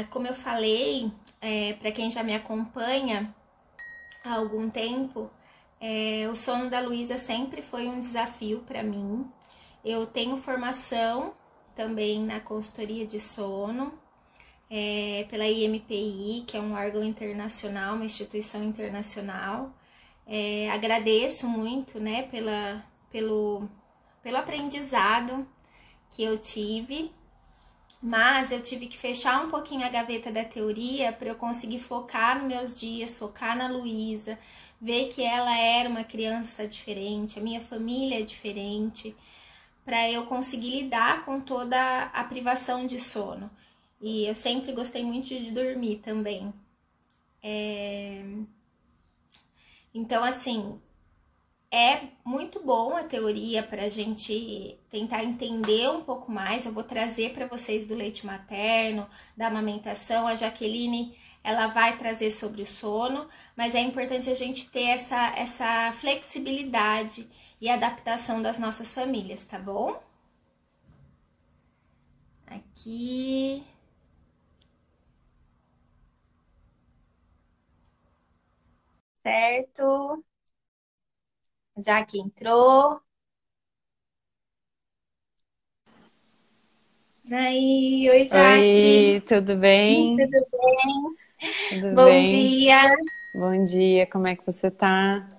Como eu falei, para quem já me acompanha há algum tempo, o sono da Luísa sempre foi um desafio para mim. Eu tenho formação também na consultoria de sono, pela IMPI, que é um órgão internacional, uma instituição internacional. Agradeço muito, né, pelo aprendizado que eu tive, mas eu tive que fechar um pouquinho a gaveta da teoria para eu conseguir focar nos meus dias, focar na Luísa, ver que ela era uma criança diferente, a minha família é diferente, para eu conseguir lidar com toda a privação de sono. E eu sempre gostei muito de dormir também. Então, assim, é muito bom a teoria para a gente tentar entender um pouco mais. Eu vou trazer para vocês do leite materno, da amamentação. A Jaqueline, ela vai trazer sobre o sono, mas é importante a gente ter essa flexibilidade e adaptação das nossas famílias, tá bom? Aqui. Certo. Já que entrou. Aí, oi, Jaque. Oi, tudo bem? Tudo bem? Tudo Bom bem? dia. Bom dia, como é que você tá?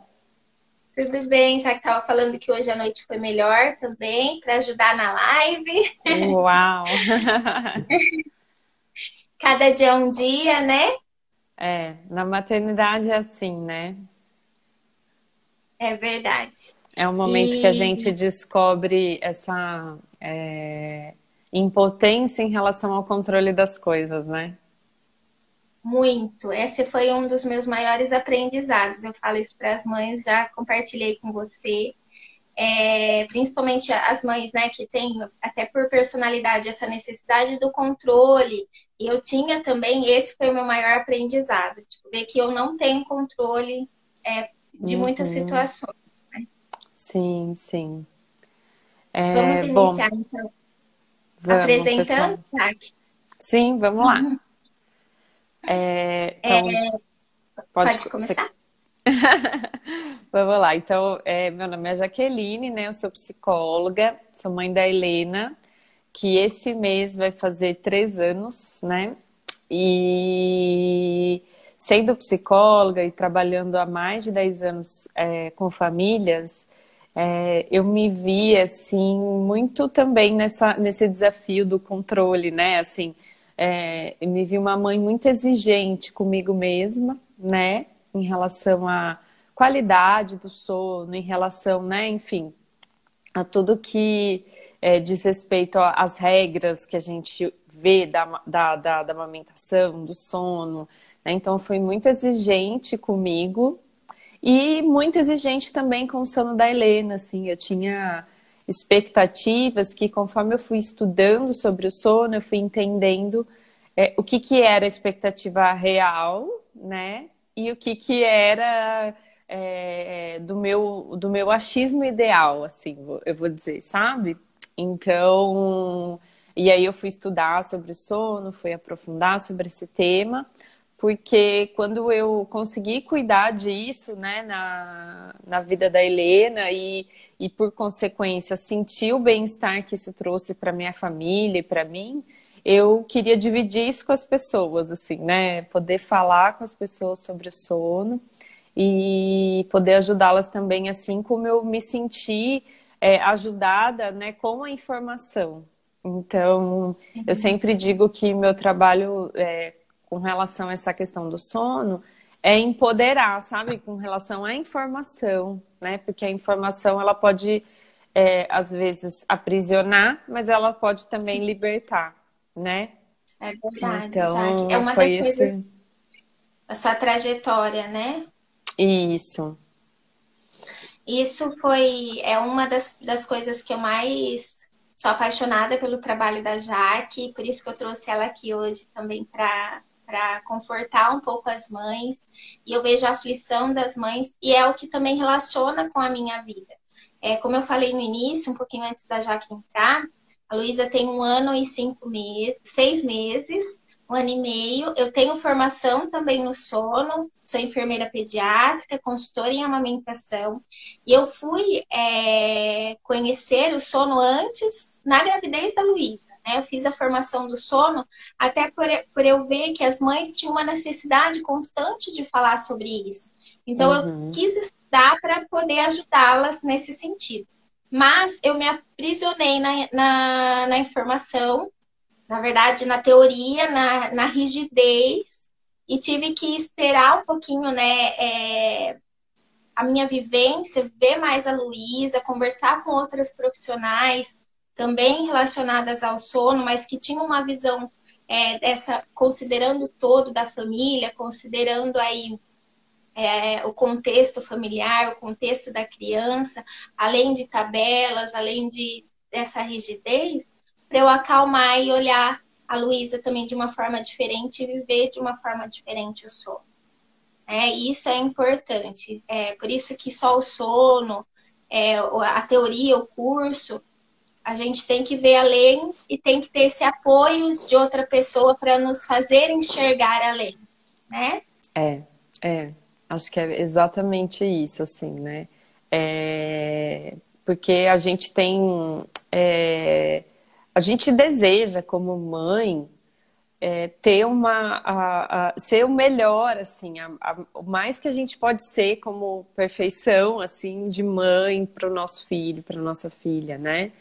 Tudo bem, já que tava falando que hoje a noite foi melhor também, para ajudar na live. Uau! Cada dia é um dia, né? É, na maternidade é assim, né? É verdade. É o momento que a E gente descobre essa impotência em relação ao controle das coisas, né? muito. Esse foi um dos meus maiores aprendizados. Eu falo isso para as mães, já compartilhei com você. Principalmente as mães, né, que têm até por personalidade essa necessidade do controle. E eu tinha também, esse foi o meu maior aprendizado, tipo, ver que eu não tenho controle de muitas Uhum. situações. Sim, sim. Vamos Bom, iniciar então vamos, apresentando, pessoal. Jaque? Sim, vamos lá. Então, pode. Pode começar? Vamos lá. Então, meu nome é Jaqueline, né? Eu sou psicóloga, sou mãe da Helena, que esse mês vai fazer 3 anos, né? E sendo psicóloga e trabalhando há mais de 10 anos com famílias, eu me vi assim muito também nesse desafio do controle, né? Assim, eu me vi uma mãe muito exigente comigo mesma, né? Em relação à qualidade do sono, em relação, né? Enfim, a tudo que diz respeito às regras que a gente vê da amamentação, do sono, né? Então, foi muito exigente comigo e muito exigente também com o sono da Helena, assim, eu tinha expectativas que conforme eu fui estudando sobre o sono, eu fui entendendo o que que era a expectativa real, né? E o que que era do meu achismo ideal, assim, eu vou dizer, sabe? Então, e aí eu fui estudar sobre o sono, fui aprofundar sobre esse tema, porque quando eu consegui cuidar disso, né, na vida da Helena e por consequência sentir o bem-estar que isso trouxe para minha família e para mim, eu queria dividir isso com as pessoas, assim, né, poder falar com as pessoas sobre o sono e poder ajudá-las também, assim como eu me senti ajudada, né, com a informação. Então, eu sempre digo que meu trabalho com relação a essa questão do sono é empoderar, sabe? Com relação à informação, né? Porque a informação, ela pode, às vezes, aprisionar, mas ela pode também libertar, né? É verdade, Jaque. É Então, uma foi das esse... coisas, a sua trajetória, né? Isso. Isso é uma das coisas que eu mais sou apaixonada pelo trabalho da Jaque, por isso que eu trouxe ela aqui hoje também para confortar um pouco as mães. E eu vejo a aflição das mães e é o que também relaciona com a minha vida. Como eu falei no início, um pouquinho antes da Jaque entrar, a Luísa tem 1 ano e 5 meses, 6 meses, um ano e meio. Eu tenho formação também no sono, sou enfermeira pediátrica, consultora em amamentação. E eu fui conhecer o sono antes, na gravidez da Luísa, né? Eu fiz a formação do sono até por eu ver que as mães tinham uma necessidade constante de falar sobre isso. Então, eu Uhum. quis estudar para poder ajudá-las nesse sentido. Mas eu me aprisionei na informação, na verdade, na teoria, na rigidez, e tive que esperar um pouquinho, né, a minha vivência, ver mais a Luísa, conversar com outras profissionais também relacionadas ao sono, mas que tinham uma visão considerando o todo da família, considerando aí o contexto familiar, o contexto da criança, além de tabelas, além dessa rigidez, para eu acalmar e olhar a Luísa também de uma forma diferente e viver de uma forma diferente o sono. E isso é importante. Por isso que só o sono, a teoria, o curso, a gente tem que ver além e tem que ter esse apoio de outra pessoa para nos fazer enxergar além, né? Acho que é exatamente isso, assim, né? Porque a gente tem... a gente deseja, como mãe, ter ser o melhor, assim, o mais que a gente pode ser como perfeição, assim, de mãe para o nosso filho, para nossa filha, né?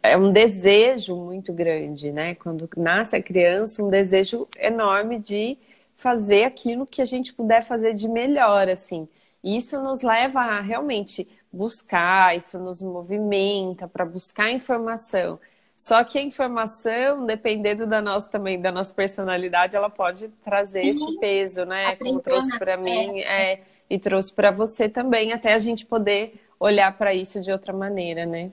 É um desejo muito grande, né? Quando nasce a criança, um desejo enorme de fazer aquilo que a gente puder fazer de melhor, assim. E isso nos leva a realmente buscar, isso nos movimenta para buscar informação. Só que a informação, dependendo da nossa também, da nossa personalidade, ela pode trazer esse Sim, peso, né? Como trouxe aprisiona. para mim, e trouxe para você também, até a gente poder olhar para isso de outra maneira, né?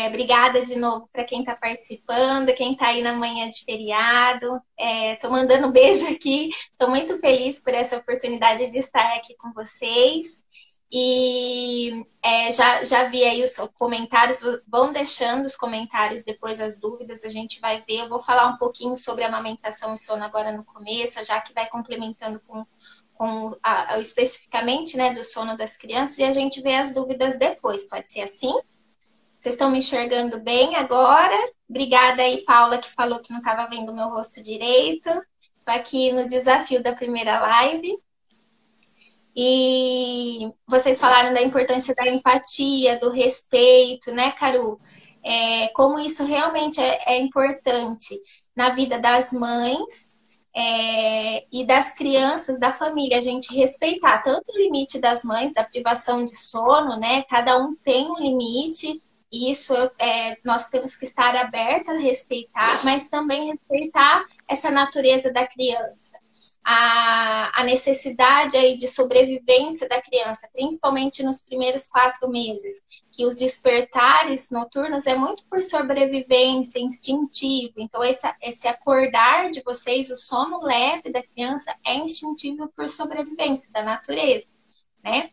Obrigada de novo para quem está participando, quem está aí na manhã de feriado. Estou mandando um beijo aqui. Estou muito feliz por essa oportunidade de estar aqui com vocês. E já vi aí os comentários, vão deixando os comentários depois, as dúvidas, a gente vai ver. Eu vou falar um pouquinho sobre amamentação e sono agora no começo, já que vai complementando especificamente, né, do sono das crianças, e a gente vê as dúvidas depois. Pode ser assim? Vocês estão me enxergando bem agora? Obrigada aí, Paula, que falou que não estava vendo o meu rosto direito. Estou aqui no desafio da primeira live. E vocês falaram da importância da empatia, do respeito, né, Caru? Como isso realmente é importante na vida das mães e das crianças, da família. A gente respeitar tanto o limite das mães, da privação de sono, né? Cada um tem um limite. E isso nós temos que estar aberta a respeitar, mas também respeitar essa natureza da criança. A necessidade aí de sobrevivência da criança, principalmente nos primeiros 4 meses, que os despertares noturnos é muito por sobrevivência, instintivo. Então, esse acordar de vocês, o sono leve da criança é instintivo por sobrevivência da natureza, né?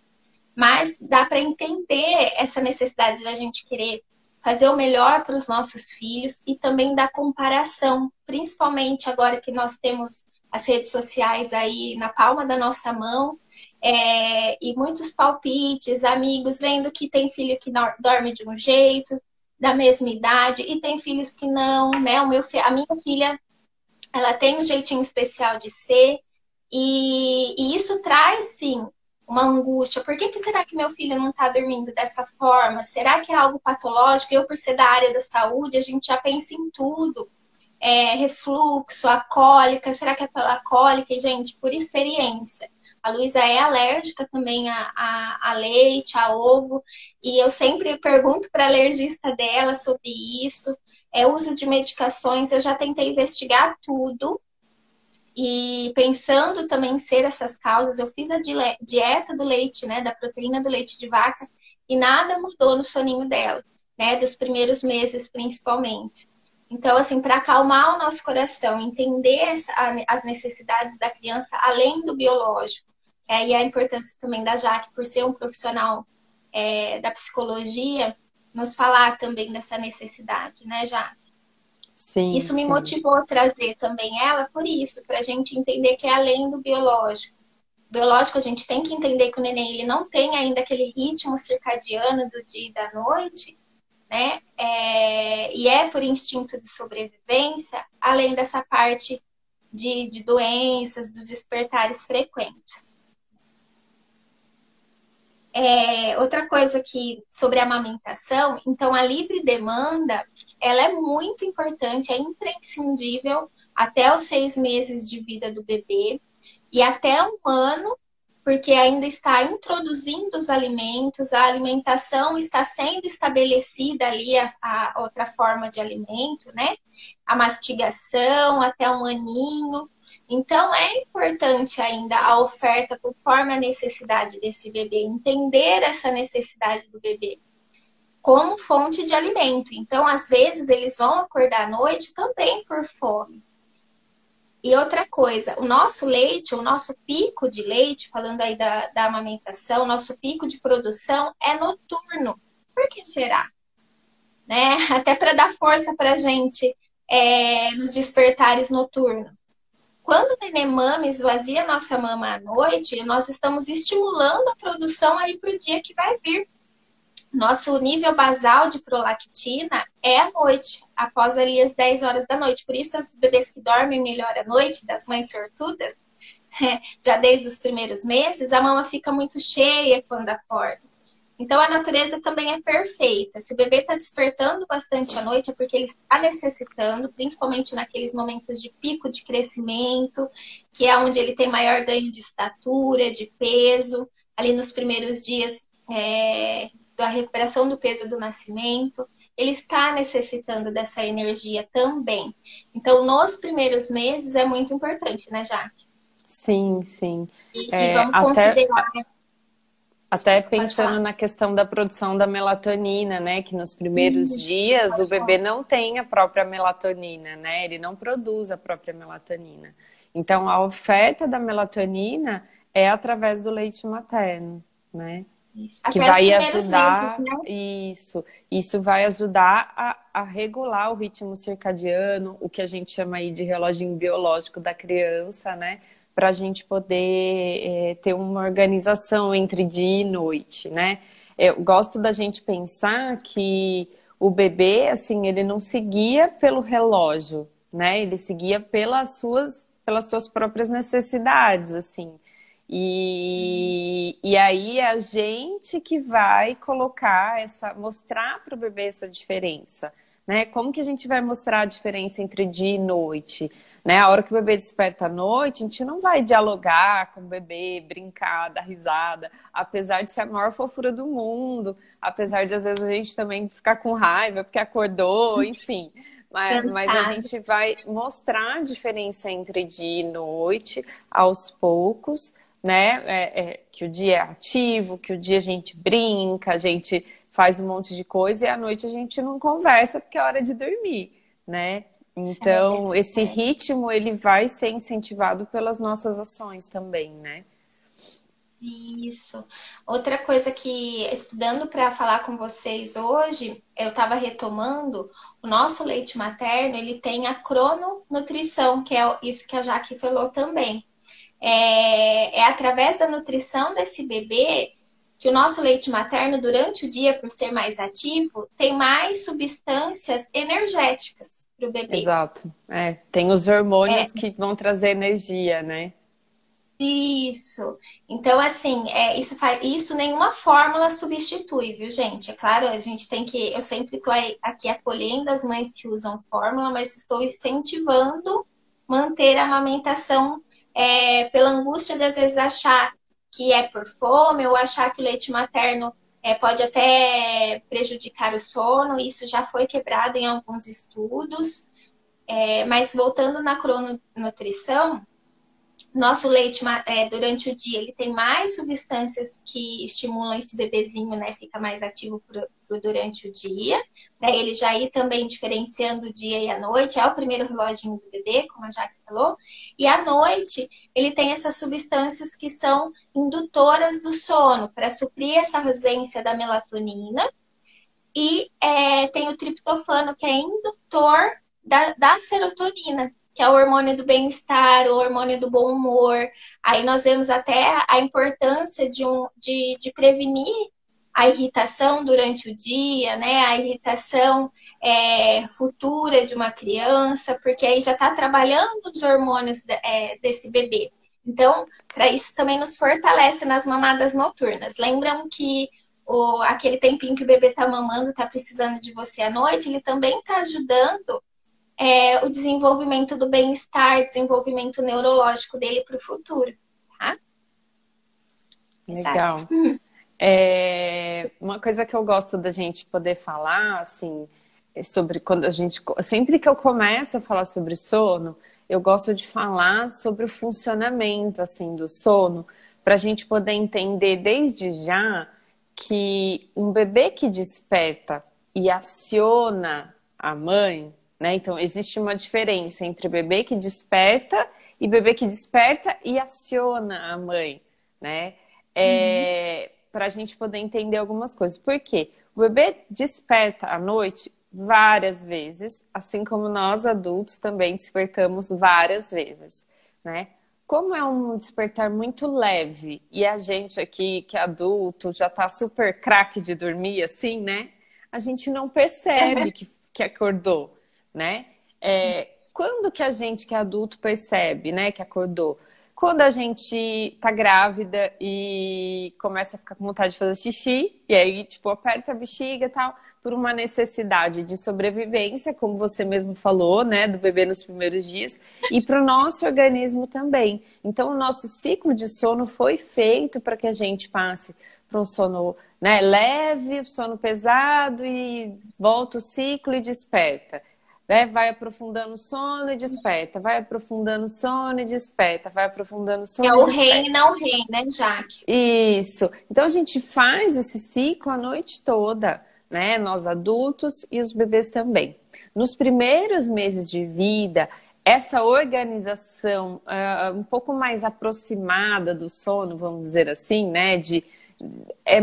Mas dá para entender essa necessidade da gente querer fazer o melhor para os nossos filhos e também da comparação, principalmente agora que nós temos as redes sociais aí na palma da nossa mão, e muitos palpites, amigos vendo que tem filho que dorme de um jeito, da mesma idade, e tem filhos que não, né? A minha filha, ela tem um jeitinho especial de ser, e isso traz, sim, uma angústia. Por que será que meu filho não está dormindo dessa forma? Será que é algo patológico? Eu, por ser da área da saúde, a gente já pensa em tudo. Refluxo, a cólica, será que é pela cólica? E, gente, por experiência, a Luísa é alérgica também a leite, a ovo, e eu sempre pergunto para a alergista dela sobre isso, uso de medicações, eu já tentei investigar tudo, e pensando também em ser essas causas, eu fiz a dieta do leite, né, da proteína do leite de vaca, e nada mudou no soninho dela, né, dos primeiros meses principalmente. Então, assim, para acalmar o nosso coração, entender as necessidades da criança além do biológico, e a importância também da Jaque, por ser um profissional da psicologia, nos falar também dessa necessidade, né, Jaque? Sim, Isso me sim. motivou a trazer também ela por isso, para a gente entender que é além do biológico. Biológico, a gente tem que entender que o neném ele não tem ainda aquele ritmo circadiano do dia e da noite, né? E é por instinto de sobrevivência, além dessa parte de doenças, dos despertares frequentes. Outra coisa que sobre a amamentação, então a livre demanda, ela é muito importante, é imprescindível até os 6 meses de vida do bebê e até 1 ano, porque ainda está introduzindo os alimentos, a alimentação está sendo estabelecida ali, a outra forma de alimento, né? A mastigação até 1 aninho. Então, é importante ainda a oferta conforme a necessidade desse bebê, entender essa necessidade do bebê como fonte de alimento. Então, às vezes, eles vão acordar à noite também por fome. E outra coisa, o nosso leite, o nosso pico de leite, falando aí da amamentação, o nosso pico de produção é noturno. Por que será? Né? Até para dar força para a gente nos despertares noturnos. Quando o neném mama esvazia a nossa mama à noite, nós estamos estimulando a produção aí para o dia que vai vir. Nosso nível basal de prolactina é à noite, após ali as 10 horas da noite. Por isso, os bebês que dormem melhor à noite, das mães sortudas, já desde os primeiros meses, a mama fica muito cheia quando acorda. Então, a natureza também é perfeita. Se o bebê está despertando bastante à noite, é porque ele está necessitando, principalmente naqueles momentos de pico de crescimento, que é onde ele tem maior ganho de estatura, de peso, ali nos primeiros dias da recuperação do peso do nascimento, ele está necessitando dessa energia também. Então, nos primeiros meses é muito importante, né, Jaque? Sim, sim. E vamos considerar... Até pensando na questão da produção da melatonina, né? Que nos primeiros dias o bebê não tem a própria melatonina, né? Ele não produz a própria melatonina. Então, a oferta da melatonina é através do leite materno, né? Isso. Que Até vai ajudar, meses, né? isso vai ajudar a regular o ritmo circadiano, o que a gente chama aí de reloginho biológico da criança, né? Para a gente poder ter uma organização entre dia e noite, né? Eu gosto da gente pensar que o bebê, assim, ele não seguia pelo relógio, né? Ele seguia pelas suas próprias necessidades, assim. E aí é a gente que vai mostrar para o bebê essa diferença, né? Como que a gente vai mostrar a diferença entre dia e noite, né? A hora que o bebê desperta à noite, a gente não vai dialogar com o bebê, brincar, dar risada, apesar de ser a maior fofura do mundo, apesar de às vezes a gente também ficar com raiva porque acordou, enfim. Mas a gente vai mostrar a diferença entre dia e noite aos poucos, né? Que o dia é ativo, que o dia a gente brinca, a gente faz um monte de coisa e à noite a gente não conversa porque é hora de dormir, né? Então, esse ritmo, ele vai ser incentivado pelas nossas ações também, né? Isso. Outra coisa que, estudando para falar com vocês hoje, eu estava retomando, o nosso leite materno, ele tem a crononutrição, que é isso que a Jaque falou também. É através da nutrição desse bebê que o nosso leite materno, durante o dia, por ser mais ativo, tem mais substâncias energéticas para o bebê. Exato. Tem os hormônios que vão trazer energia, né? Isso. Então, assim, isso nenhuma fórmula substitui, viu, gente? É claro, a gente tem que. Eu sempre estou aqui acolhendo as mães que usam fórmula, mas estou incentivando manter a amamentação pela angústia de às vezes achar que é por fome ou achar que o leite materno pode até prejudicar o sono. Isso já foi quebrado em alguns estudos. Mas voltando na crononutrição, nosso leite, durante o dia, ele tem mais substâncias que estimulam esse bebezinho, né? Fica mais ativo durante o dia. Para ele já ir também diferenciando o dia e a noite. É o primeiro reloginho do bebê, como a Jaque falou. E à noite, ele tem essas substâncias que são indutoras do sono, para suprir essa ausência da melatonina. E tem o triptofano, que é indutor da serotonina, que é o hormônio do bem-estar, o hormônio do bom humor. Aí nós vemos até a importância de prevenir a irritação durante o dia, né? A irritação futura de uma criança, porque aí já está trabalhando os hormônios desse bebê. Então, para isso também nos fortalece nas mamadas noturnas. Lembram que aquele tempinho que o bebê está mamando, está precisando de você à noite, ele também está ajudando o desenvolvimento do bem-estar, desenvolvimento neurológico dele para o futuro, tá? Legal. Exato. Uma coisa que eu gosto da gente poder falar, assim, sobre quando a gente. Sempre que eu começo a falar sobre sono, eu gosto de falar sobre o funcionamento, assim, do sono, para a gente poder entender desde já que um bebê que desperta e aciona a mãe, né? Então, existe uma diferença entre bebê que desperta e bebê que desperta e aciona a mãe, né? Para a gente poder entender algumas coisas. Por quê? O bebê desperta à noite várias vezes, assim como nós adultos também despertamos várias vezes, né? Como é um despertar muito leve e a gente aqui, que é adulto, já tá super craque de dormir, assim, né? A gente não percebe que acordou, né? Quando que a gente, que é adulto, percebe, né, que acordou? Quando a gente tá grávida e começa a ficar com vontade de fazer xixi, e aí, tipo, aperta a bexiga e tal, por uma necessidade de sobrevivência, como você mesmo falou, né, do bebê nos primeiros dias, e para o nosso organismo também. Então, o nosso ciclo de sono foi feito para que a gente passe para um sono, né, leve, sono pesado e volta o ciclo e desperta. Né? Vai aprofundando o sono e desperta, vai aprofundando o sono e desperta, vai aprofundando o É sono e o rei e desperta. não o rei, né, Jaque? Isso. Então a gente faz esse ciclo a noite toda, né? Nós adultos e os bebês também. Nos primeiros meses de vida, essa organização um pouco mais aproximada do sono, vamos dizer assim, né? É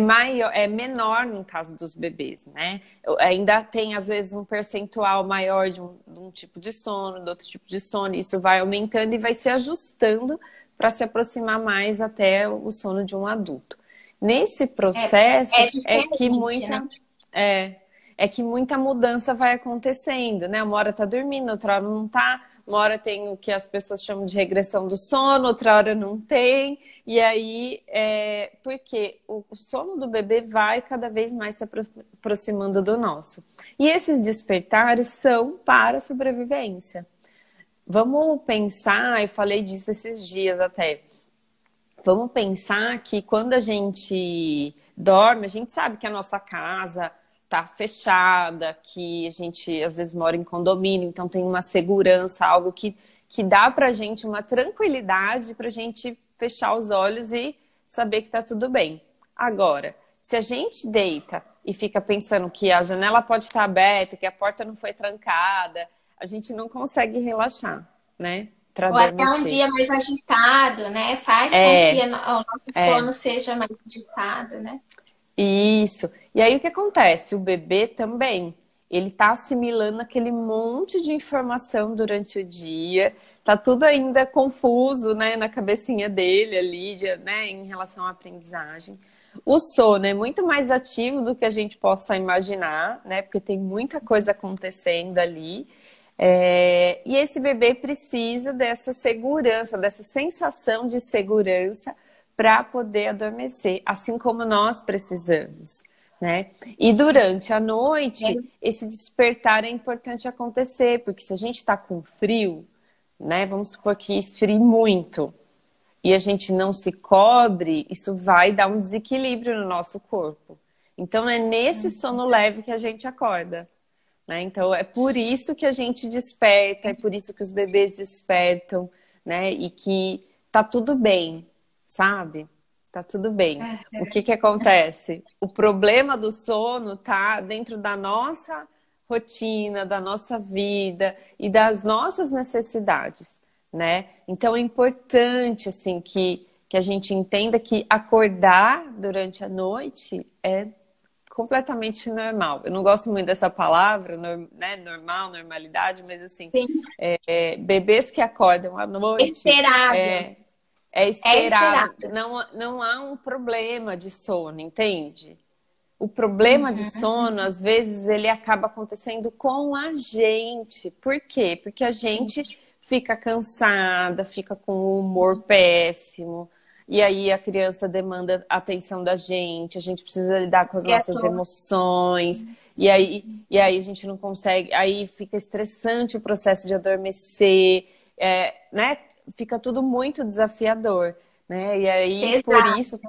menor no caso dos bebês, né? Ainda tem, às vezes, um percentual maior de um tipo de sono, de outro tipo de sono, isso vai aumentando e vai se ajustando para se aproximar mais até o sono de um adulto. Nesse É processo diferente, né? é, é que muita mudança vai acontecendo, né? Uma hora tá dormindo, outra hora não tá, uma hora tem o que as pessoas chamam de regressão do sono, outra hora não tem. E aí, porque o sono do bebê vai cada vez mais se aproximando do nosso. E esses despertares são para a sobrevivência. Vamos pensar, eu falei disso esses dias até. Vamos pensar que quando a gente dorme, a gente sabe que a nossa casa tá fechada, que a gente às vezes mora em condomínio, então tem uma segurança, algo que dá pra gente uma tranquilidade pra gente fechar os olhos e saber que tá tudo bem. Agora, se a gente deita e fica pensando que a janela pode estar aberta, que a porta não foi trancada, a gente não consegue relaxar, né? Para Ou até um adormecer. dia mais agitado, né? Faz com que É, o nosso é. sono seja mais agitado, né? Isso. E aí o que acontece? O bebê também, ele tá assimilando aquele monte de informação durante o dia, tá tudo ainda confuso, né, na cabecinha dele ali, né, em relação à aprendizagem. O sono é muito mais ativo do que a gente possa imaginar, né, porque tem muita coisa acontecendo ali. E esse bebê precisa dessa segurança, dessa sensação de segurança para poder adormecer, assim como nós precisamos, né? E Sim. durante a noite, esse despertar é importante acontecer, porque se a gente está com frio, né? Vamos supor que esfrie muito e a gente não se cobre, isso vai dar um desequilíbrio no nosso corpo. Então é nesse sono leve que a gente acorda, né? Então é por isso que a gente desperta, é por isso que os bebês despertam, né? E que tá tudo bem, sabe? Tá tudo bem. O que que acontece? O problema do sono tá dentro da nossa rotina, da nossa vida e das nossas necessidades, né? Então é importante assim que a gente entenda que acordar durante a noite é completamente normal. Eu não gosto muito dessa palavra, né? Normal, normalidade, mas assim, Sim. Bebês que acordam à noite Esperado. é É esperado. esperado. Não há um problema de sono, entende? O problema de Uhum. sono, às vezes, ele acaba acontecendo com a gente. Por quê? Porque a Sim. gente fica cansada, fica com o humor péssimo, e aí a criança demanda atenção da gente, a gente precisa lidar com as E a nossas emoções, e aí a gente não consegue, aí fica estressante o processo de adormecer, né? Fica tudo muito desafiador, né? E aí, Exato.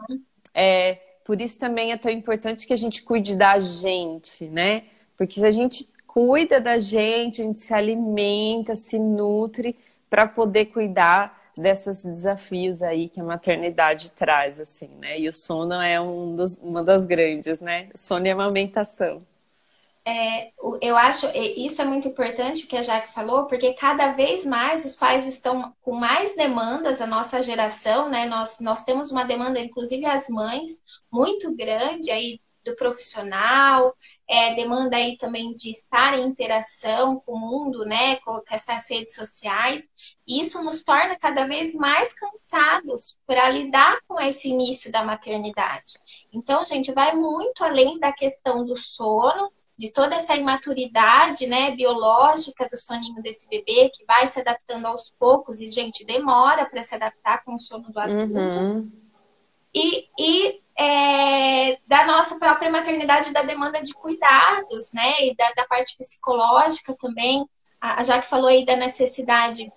por isso também é tão importante que a gente cuide da gente, né? Porque se a gente cuida da gente, a gente se alimenta, se nutre para poder cuidar desses desafios aí que a maternidade traz, assim, né? E o sono é uma das grandes, né? Sono e amamentação. Eu acho isso é muito importante o que a Jaque falou, porque cada vez mais os pais estão com mais demandas, a nossa geração, né? Nós temos uma demanda, inclusive as mães, muito grande aí do profissional, demanda aí também de estar em interação com o mundo, né? Com essas redes sociais. E isso nos torna cada vez mais cansados para lidar com esse início da maternidade. Então, gente, vai muito além da questão do sono, de toda essa imaturidade, né, biológica do soninho desse bebê, que vai se adaptando aos poucos, e, gente, demora para se adaptar com o sono do adulto, Uhum. da nossa própria maternidade, da demanda de cuidados, né, e da parte psicológica também. A Jaque falou aí da necessidade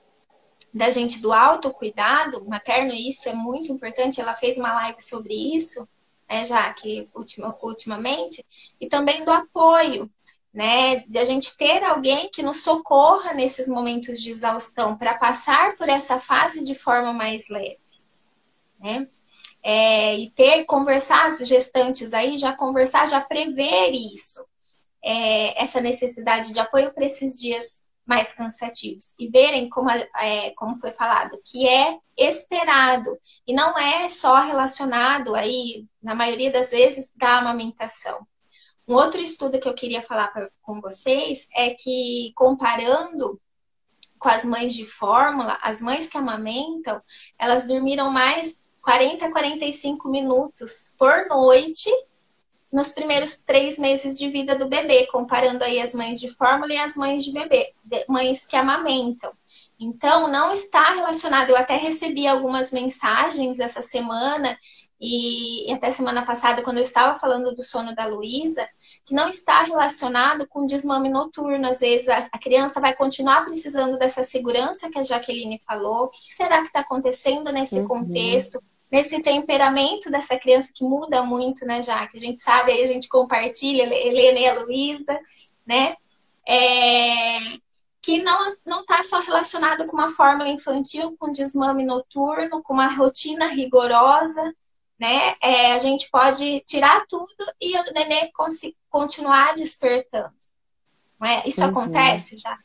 da gente do autocuidado materno, e isso é muito importante, ela fez uma live sobre isso, né, Jaque, ultimamente, e também do apoio, né, de a gente ter alguém que nos socorra nesses momentos de exaustão, para passar por essa fase de forma mais leve, né? Conversar as gestantes aí, já conversar, já prever isso, essa necessidade de apoio para esses dias mais cansativos e verem como foi falado, que é esperado e não é só relacionado aí, na maioria das vezes, da amamentação. Um outro estudo que eu queria falar com vocês é que, comparando com as mães de fórmula, as mães que amamentam, elas dormiram mais 40 a 45 minutos por noite nos primeiros 3 meses de vida do bebê, comparando aí as mães de fórmula e as mães de bebê, mães que amamentam. Então, não está relacionado. Eu até recebi algumas mensagens essa semana e até semana passada, quando eu estava falando do sono da Luísa, que não está relacionado com desmame noturno. Às vezes a criança vai continuar precisando dessa segurança que a Jaqueline falou. O que será que está acontecendo nesse Uhum. contexto? Nesse temperamento dessa criança que muda muito, né, Jaque? A gente sabe, aí a gente compartilha, Helena e a Luísa, né? Que não está só relacionado com uma fórmula infantil, com desmame noturno, com uma rotina rigorosa, né? A gente pode tirar tudo e o neném continuar despertando. Não é? Isso Uhum. acontece já?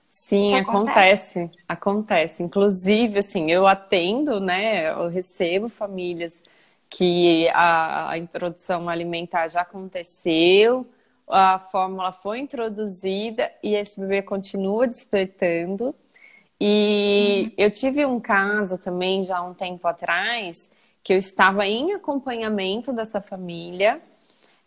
Isso Sim, acontece? acontece. Inclusive, assim, eu atendo, né? Eu recebo famílias que a introdução alimentar já aconteceu, a fórmula foi introduzida e esse bebê continua despertando. E Uhum. eu tive um caso também já há um tempo atrás que eu estava em acompanhamento dessa família.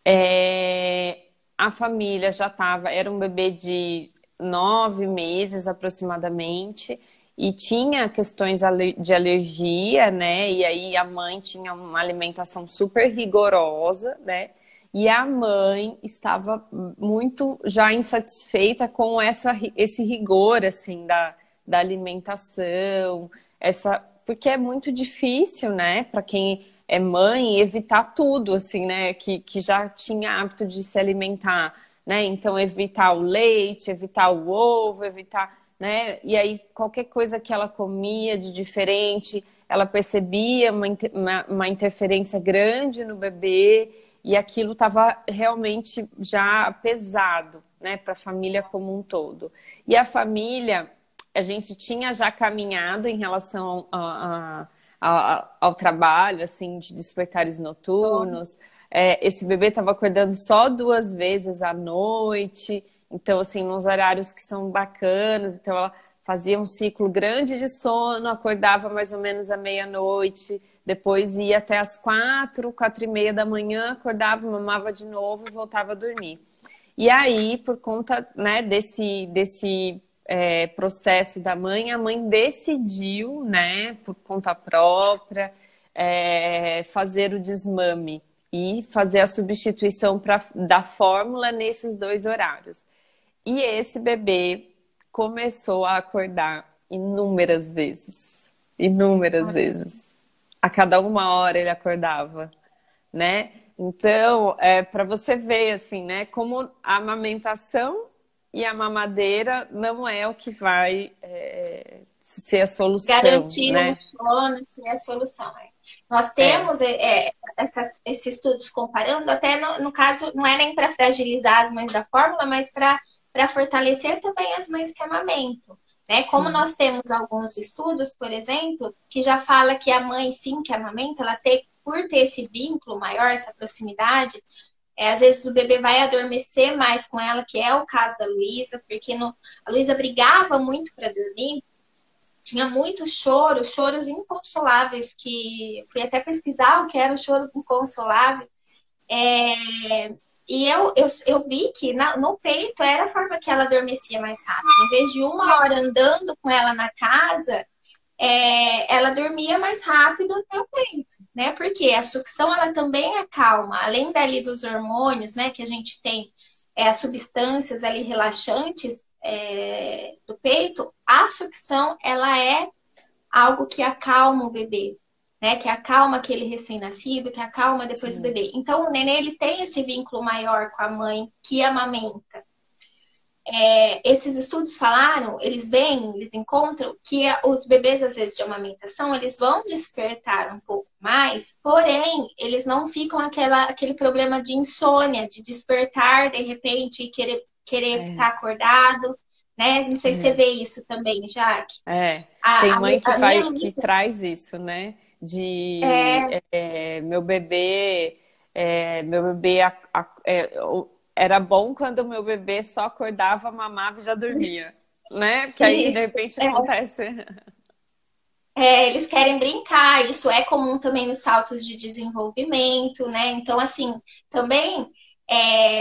É, a família já estava, era um bebê de 9 meses aproximadamente, e tinha questões de alergia, né? E aí a mãe tinha uma alimentação super rigorosa, né? E a mãe estava muito já insatisfeita com esse rigor, assim, da alimentação, porque é muito difícil, né, para quem é mãe, evitar tudo, assim, né? Que já tinha hábito de se alimentar, né? Então, evitar o leite, evitar o ovo, evitar, né? E aí, qualquer coisa que ela comia de diferente, ela percebia uma interferência grande no bebê, e aquilo estava realmente já pesado, né? Para a família como um todo. E a família, a gente tinha já caminhado em relação ao trabalho, assim, de despertares noturnos. esse bebê estava acordando só 2 vezes à noite, então, assim, nos horários que são bacanas, então ela fazia um ciclo grande de sono, acordava mais ou menos à meia-noite, depois ia até as 4h, 4h30 da manhã, acordava, mamava de novo e voltava a dormir. E aí, por conta, né, desse processo da mãe, a mãe decidiu, né, por conta própria, fazer o desmame e fazer a substituição da fórmula nesses 2 horários. E esse bebê começou a acordar inúmeras vezes. Inúmeras vezes. A cada 1 hora ele acordava, né? Então, para você ver, assim, né? Como a amamentação e a mamadeira não é o que vai ser a solução, Garantir né? um sono ser a solução. Nós É. temos esses estudos comparando, até no caso, não é nem para fragilizar as mães da fórmula, mas para fortalecer também as mães que amamentam. Né? Como Sim. nós temos alguns estudos, por exemplo, que já fala que a mãe, sim, que amamenta, ela tem, por ter esse vínculo maior, essa proximidade, às vezes o bebê vai adormecer mais com ela, que é o caso da Luísa, porque a Luísa brigava muito para dormir, tinha muitos choros, choros inconsoláveis, que fui até pesquisar o que era o choro inconsolável. E eu vi que no peito era a forma que ela adormecia mais rápido. Em vez de 1 hora andando com ela na casa, ela dormia mais rápido no meu peito, né? Porque a sucção, ela também acalma. Além dali dos hormônios, né, que a gente tem, as substâncias ali relaxantes do peito, a sucção, ela é algo que acalma o bebê, né? Que acalma aquele recém-nascido, que acalma depois o Sim. bebê. Então, o nenê, ele tem esse vínculo maior com a mãe que amamenta. Esses estudos falaram, eles encontram que os bebês, às vezes, de amamentação, eles vão despertar um pouco mais, porém, eles não ficam aquele problema de insônia, de despertar, de repente, e querer ficar acordado, né? Não sei se você vê isso também, Jaque. Tem mãe A minha que Luísa traz isso, né? Era bom quando o meu bebê só acordava, mamava e já dormia, né? Porque aí, de isso. repente, acontece. Eles querem brincar, isso é comum também nos saltos de desenvolvimento, né? Então, assim, também,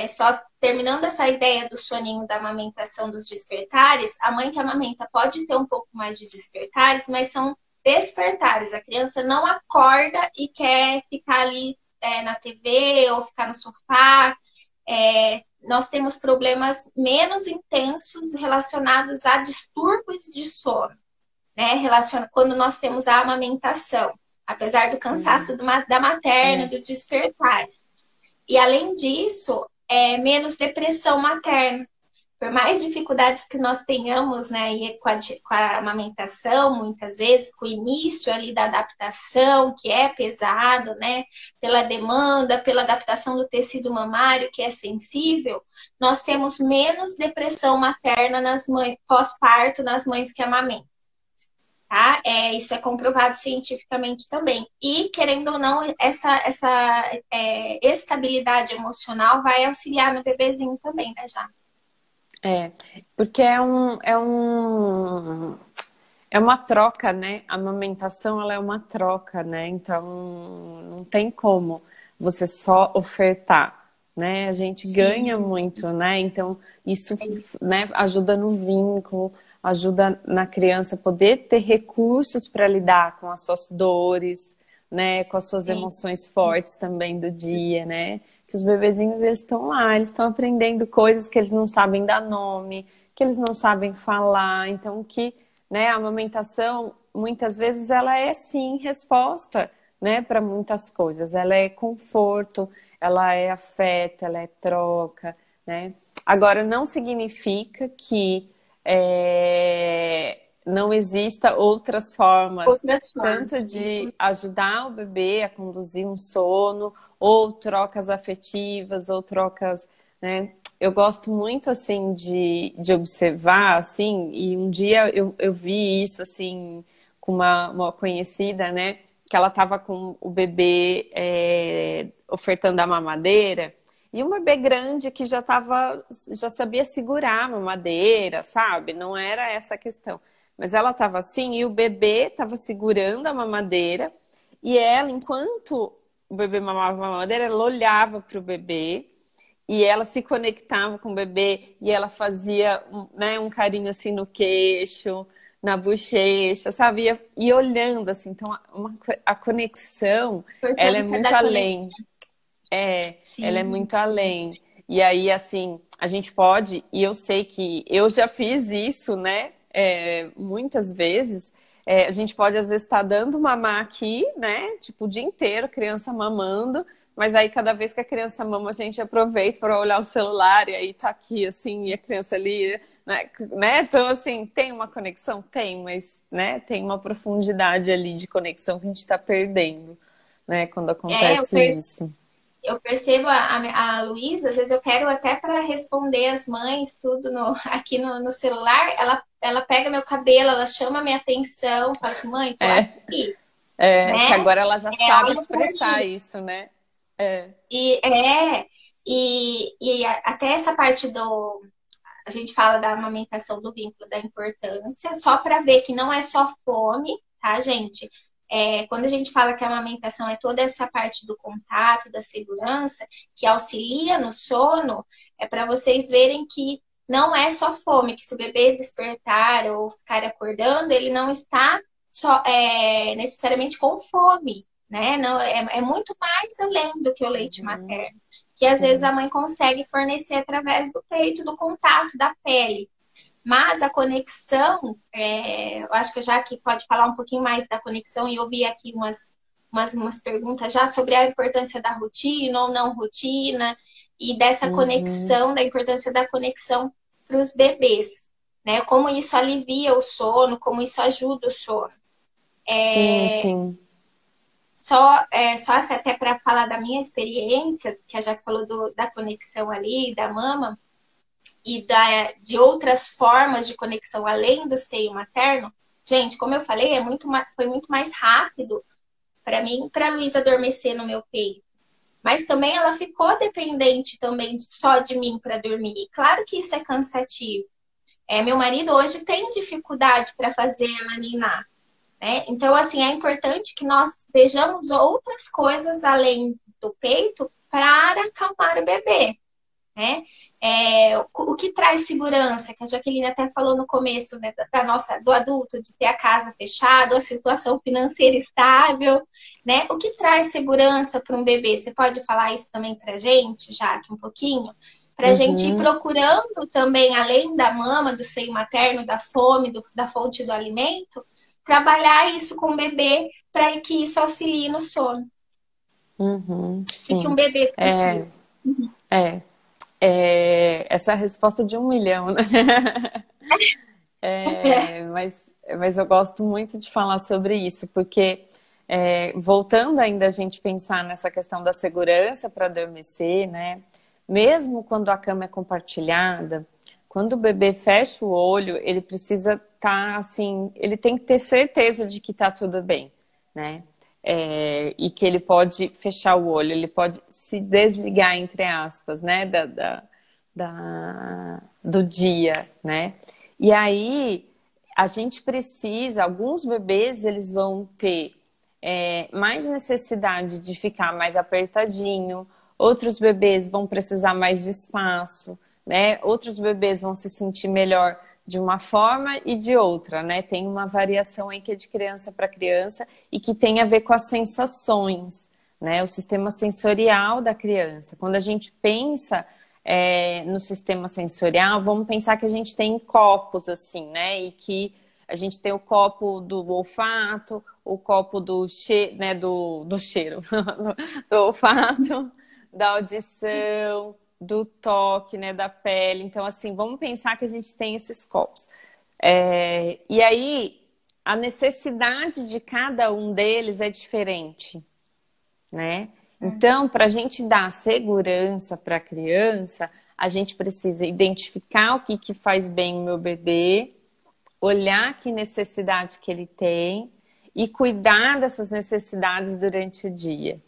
só terminando essa ideia do soninho da amamentação dos despertares, a mãe que amamenta pode ter um pouco mais de despertares, mas são despertares. A criança não acorda e quer ficar ali na TV ou ficar no sofá. Nós temos problemas menos intensos relacionados a distúrbios de sono, né? Quando nós temos a amamentação, apesar do Sim. cansaço da materna, É. dos despertares. E além disso, menos depressão materna. Por mais dificuldades que nós tenhamos, né, com a amamentação, muitas vezes, com o início ali da adaptação, que é pesado, né, pela demanda, pela adaptação do tecido mamário, que é sensível, nós temos menos depressão materna nas mães, pós-parto, nas mães que amamentam. Tá? Isso é comprovado cientificamente também. E, querendo ou não, essa estabilidade emocional vai auxiliar no bebezinho também, né, já? Porque é uma troca, né? A amamentação, ela é uma troca, né? Então, não tem como você só ofertar, né? A gente ganha Sim, muito, né? Então, isso, né, ajuda no vínculo, ajuda na criança poder ter recursos para lidar com as suas dores, né? Com as suas sim, emoções fortes também do dia, né? Que os bebezinhos, eles estão lá, eles estão aprendendo coisas que eles não sabem dar nome, que eles não sabem falar, então né, a amamentação, muitas vezes, ela é sim resposta, né, para muitas coisas. Ela é conforto, ela é afeto, ela é troca, né? Agora, não significa que não exista outras formas, outras tanto formas. Isso de ajudar o bebê a conduzir um sono, ou trocas afetivas, ou trocas, né? Eu gosto muito, assim, de observar, assim, e um dia eu vi isso, assim, com uma conhecida, né? que ela estava com o bebê ofertando a mamadeira, e um bebê grande que já sabia segurar a mamadeira, sabe? Não era essa a questão. Mas ela estava assim, e o bebê estava segurando a mamadeira, e ela, enquanto o bebê mamava a mamadeira, ela olhava para o bebê, e ela se conectava com o bebê, e ela fazia, né, um carinho assim no queixo, na bochecha, sabe? E olhando assim. Então, a conexão, ela é Importância muito da conexão. além. Ela é Sim, muito sim. além. E aí, assim, a gente pode, e eu sei que eu já fiz isso, né? Muitas vezes. A gente pode, às vezes, estar dando mamar aqui, né? Tipo, o dia inteiro, criança mamando, mas aí cada vez que a criança mama, a gente aproveita para olhar o celular, e aí tá aqui, assim, e a criança ali, né? Então, assim, tem uma conexão? Tem, mas, né? Tem uma profundidade ali de conexão que a gente está perdendo, né? Quando É, acontece isso. eu percebo a Luísa, às vezes eu quero até para responder as mães, tudo aqui no celular, ela pega meu cabelo, ela chama minha atenção, fala assim, mãe, tô É, aqui, que né? agora ela já sabe Olha para expressar mim. isso, né? É. E até essa parte a gente fala da amamentação do vínculo, da importância, só para ver que não é só fome, tá, gente? Quando a gente fala que a amamentação é toda essa parte do contato, da segurança, que auxilia no sono, é para vocês verem que não é só fome, que se o bebê despertar ou ficar acordando, ele não está só necessariamente com fome, né? Não, é muito mais além do que o leite Uhum. materno, que às vezes a Sim. mãe consegue fornecer através do peito, do contato, da pele. Mas a conexão, eu acho que já que pode falar um pouquinho mais da conexão, e eu vi aqui umas perguntas já sobre a importância da rotina ou não rotina, e dessa Uhum. conexão, da importância da conexão para os bebês, né? Como isso alivia o sono, como isso ajuda o sono. Sim, sim. Só assim, até para falar da minha experiência, que a Jaque falou da conexão ali, da mama, e de outras formas de conexão além do seio materno, gente, como eu falei, foi muito mais rápido para mim, para a Luísa adormecer no meu peito. Mas também ela ficou dependente também só de mim para dormir. E claro que isso é cansativo. Meu marido hoje tem dificuldade para fazer ela ninar, né? Então, assim, é importante que nós vejamos outras coisas além do peito para acalmar o bebê, né? O que traz segurança, que a Jaqueline até falou no começo, né, do adulto, de ter a casa fechada, a situação financeira estável, né? O que traz segurança para um bebê? Você pode falar isso também para gente, Jaque, um pouquinho? Para a gente ir Uhum. procurando também, além da mama, do seio materno, da fome, da fonte do alimento, trabalhar isso com o bebê para que isso auxilie no sono. Uhum. O que um Sim. bebê É, precisa. é. Essa é a resposta de 1 milhão, né? Mas eu gosto muito de falar sobre isso, porque voltando ainda a gente pensar nessa questão da segurança para adormecer, né? Mesmo quando a cama é compartilhada, quando o bebê fecha o olho, ele precisa estar assim, ele tem que ter certeza de que está tudo bem, né? E que ele pode fechar o olho, ele pode se desligar, entre aspas, né? Do dia, né? E aí a gente precisa, alguns bebês eles vão ter mais necessidade de ficar mais apertadinho, outros bebês vão precisar mais de espaço, né? Outros bebês vão se sentir melhor de uma forma e de outra, né? Tem uma variação aí que é de criança para criança e que tem a ver com as sensações, né? O sistema sensorial da criança. Quando a gente pensa no sistema sensorial, vamos pensar que a gente tem copos, assim, né? E que a gente tem o copo do olfato, o copo né, do cheiro, do olfato, da audição, do toque, né, da pele. Então, assim, vamos pensar que a gente tem esses copos. E aí, a necessidade de cada um deles é diferente, né? Então, para a gente dar segurança para a criança, a gente precisa identificar o que faz bem o meu bebê, olhar que necessidade que ele tem e cuidar dessas necessidades durante o dia,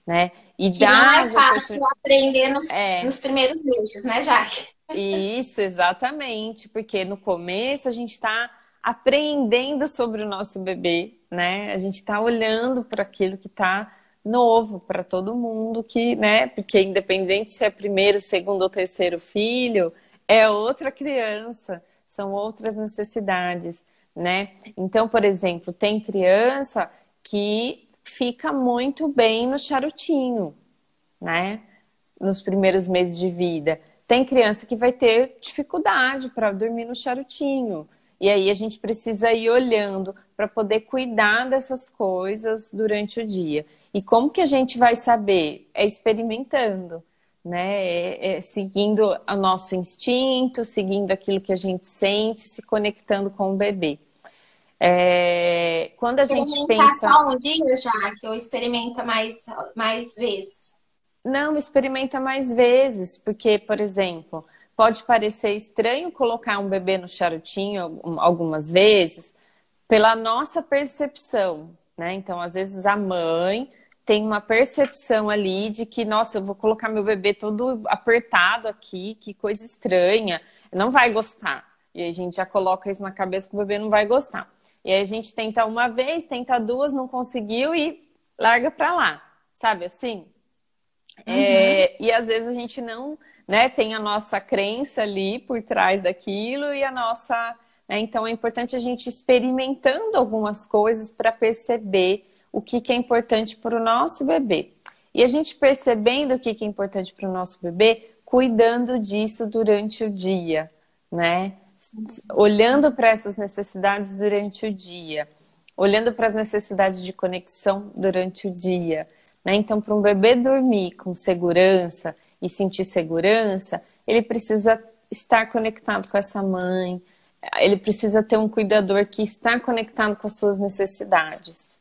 né? E Que não dar é fácil aprender nos é, primeiros meses, né, Jaque? isso, exatamente, porque no começo a gente está aprendendo sobre o nosso bebê, né? A gente está olhando para aquilo que está novo para todo mundo, que, né? Porque independente se é primeiro, segundo ou terceiro filho, é outra criança, são outras necessidades, né? Então, por exemplo, tem criança que fica muito bem no charutinho, né? Nos primeiros meses de vida. Tem criança que vai ter dificuldade para dormir no charutinho. E aí a gente precisa ir olhando para poder cuidar dessas coisas durante o dia. E como que a gente vai saber? É experimentando, né? É seguindo o nosso instinto, seguindo aquilo que a gente sente, se conectando com o bebê. Quando a gente Experimentar pensa. só um dia, Jaque, ou experimenta mais vezes? Não, experimenta mais vezes, porque, por exemplo, pode parecer estranho colocar um bebê no charutinho algumas vezes, pela nossa percepção, né? Então, às vezes a mãe tem uma percepção ali de que, nossa, eu vou colocar meu bebê todo apertado aqui, que coisa estranha, não vai gostar. E a gente já coloca isso na cabeça que o bebê não vai gostar. E aí a gente tenta uma vez, tenta duas, não conseguiu e larga pra lá, sabe assim? Uhum. E às vezes a gente não, né, tem a nossa crença ali por trás daquilo e a nossa, né, então é importante a gente experimentando algumas coisas para perceber o que que é importante para o nosso bebê. E a gente percebendo o que que é importante para o nosso bebê, cuidando disso durante o dia, né? Olhando para essas necessidades durante o dia, olhando para as necessidades de conexão durante o dia, né? Então, para um bebê dormir com segurança e sentir segurança, ele precisa estar conectado com essa mãe, ele precisa ter um cuidador que está conectado com as suas necessidades,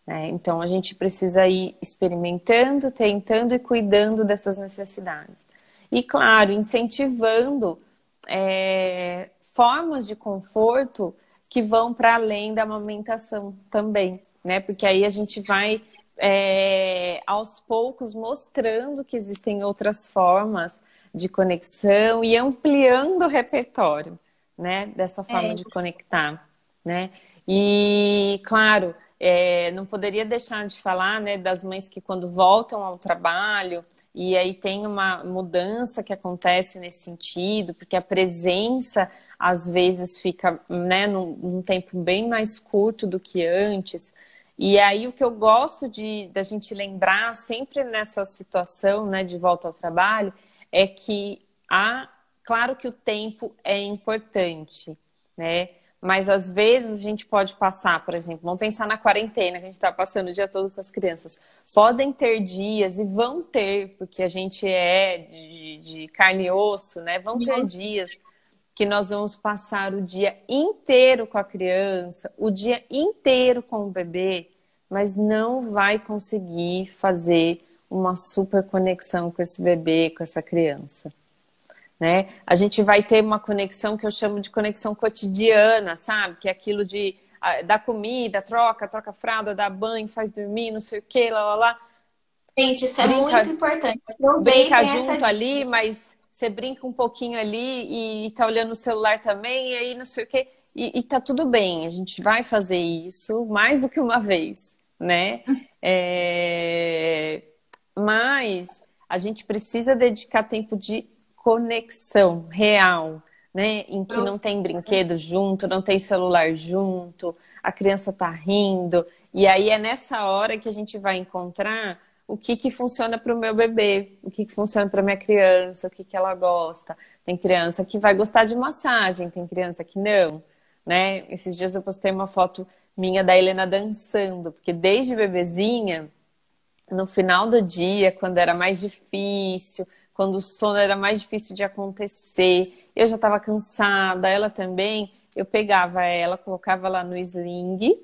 né? Então, a gente precisa ir experimentando, tentando e cuidando dessas necessidades. E, claro, incentivando formas de conforto que vão para além da amamentação também, né? Porque aí a gente vai aos poucos mostrando que existem outras formas de conexão e ampliando o repertório, né? Dessa forma É, de conectar, né? E, claro, não poderia deixar de falar, né, das mães que quando voltam ao trabalho e aí tem uma mudança que acontece nesse sentido, porque a presença às vezes fica, né, num tempo bem mais curto do que antes. E aí o que eu gosto da gente lembrar sempre nessa situação, né, de volta ao trabalho, é que claro que o tempo é importante, né? Mas às vezes a gente pode passar, por exemplo, vamos pensar na quarentena, que a gente está passando o dia todo com as crianças. Podem ter dias, e vão ter, porque a gente é de carne e osso, né? Vão ter nossa. dias que nós vamos passar o dia inteiro com a criança, o dia inteiro com o bebê, mas não vai conseguir fazer uma super conexão com esse bebê, com essa criança, né? A gente vai ter uma conexão que eu chamo de conexão cotidiana, sabe? Que é aquilo de dar comida, troca fralda, dá banho, faz dormir, não sei o que, lá. Gente, isso é muito Brinca, importante. brinca Aproveitem essa junto dica. ali, mas você brinca um pouquinho ali e tá olhando o celular também, e aí não sei o quê. E tá tudo bem, a gente vai fazer isso mais do que uma vez, né? Mas a gente precisa dedicar tempo de conexão real, né? Em que não tem brinquedo junto, não tem celular junto, a criança tá rindo. E aí é nessa hora que a gente vai encontrar o que que funciona para o meu bebê, o que que funciona para minha criança, o que que ela gosta. Tem criança que vai gostar de massagem, tem criança que não, né? Esses dias eu postei uma foto minha da Helena dançando, porque desde bebezinha, no final do dia, quando era mais difícil, quando o sono era mais difícil de acontecer, eu já estava cansada, ela também, eu pegava ela, colocava lá no sling,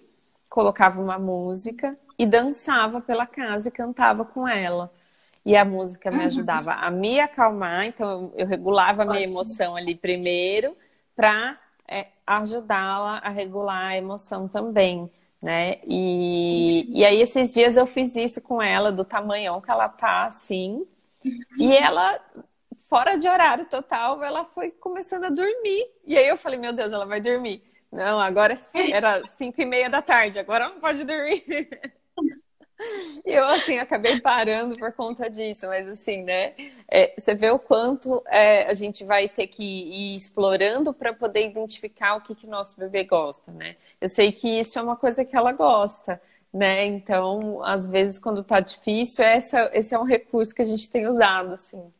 colocava uma música e dançava pela casa e cantava com ela. E a música me Uhum, ajudava a me acalmar, então eu regulava a minha ótimo. emoção ali primeiro para ajudá-la a regular a emoção também. né? E aí esses dias eu fiz isso com ela, do tamanhão que ela tá, assim. E ela, fora de horário total, ela foi começando a dormir. E aí eu falei, meu Deus, ela vai dormir. Não, agora era 5:30 da tarde, agora ela não pode dormir. E eu, assim, acabei parando por conta disso, mas assim, né? Você vê o quanto a gente vai ter que ir explorando para poder identificar o que que o nosso bebê gosta, né? Eu sei que isso é uma coisa que ela gosta, né? Então, às vezes, quando tá difícil, esse é um recurso que a gente tem usado, assim.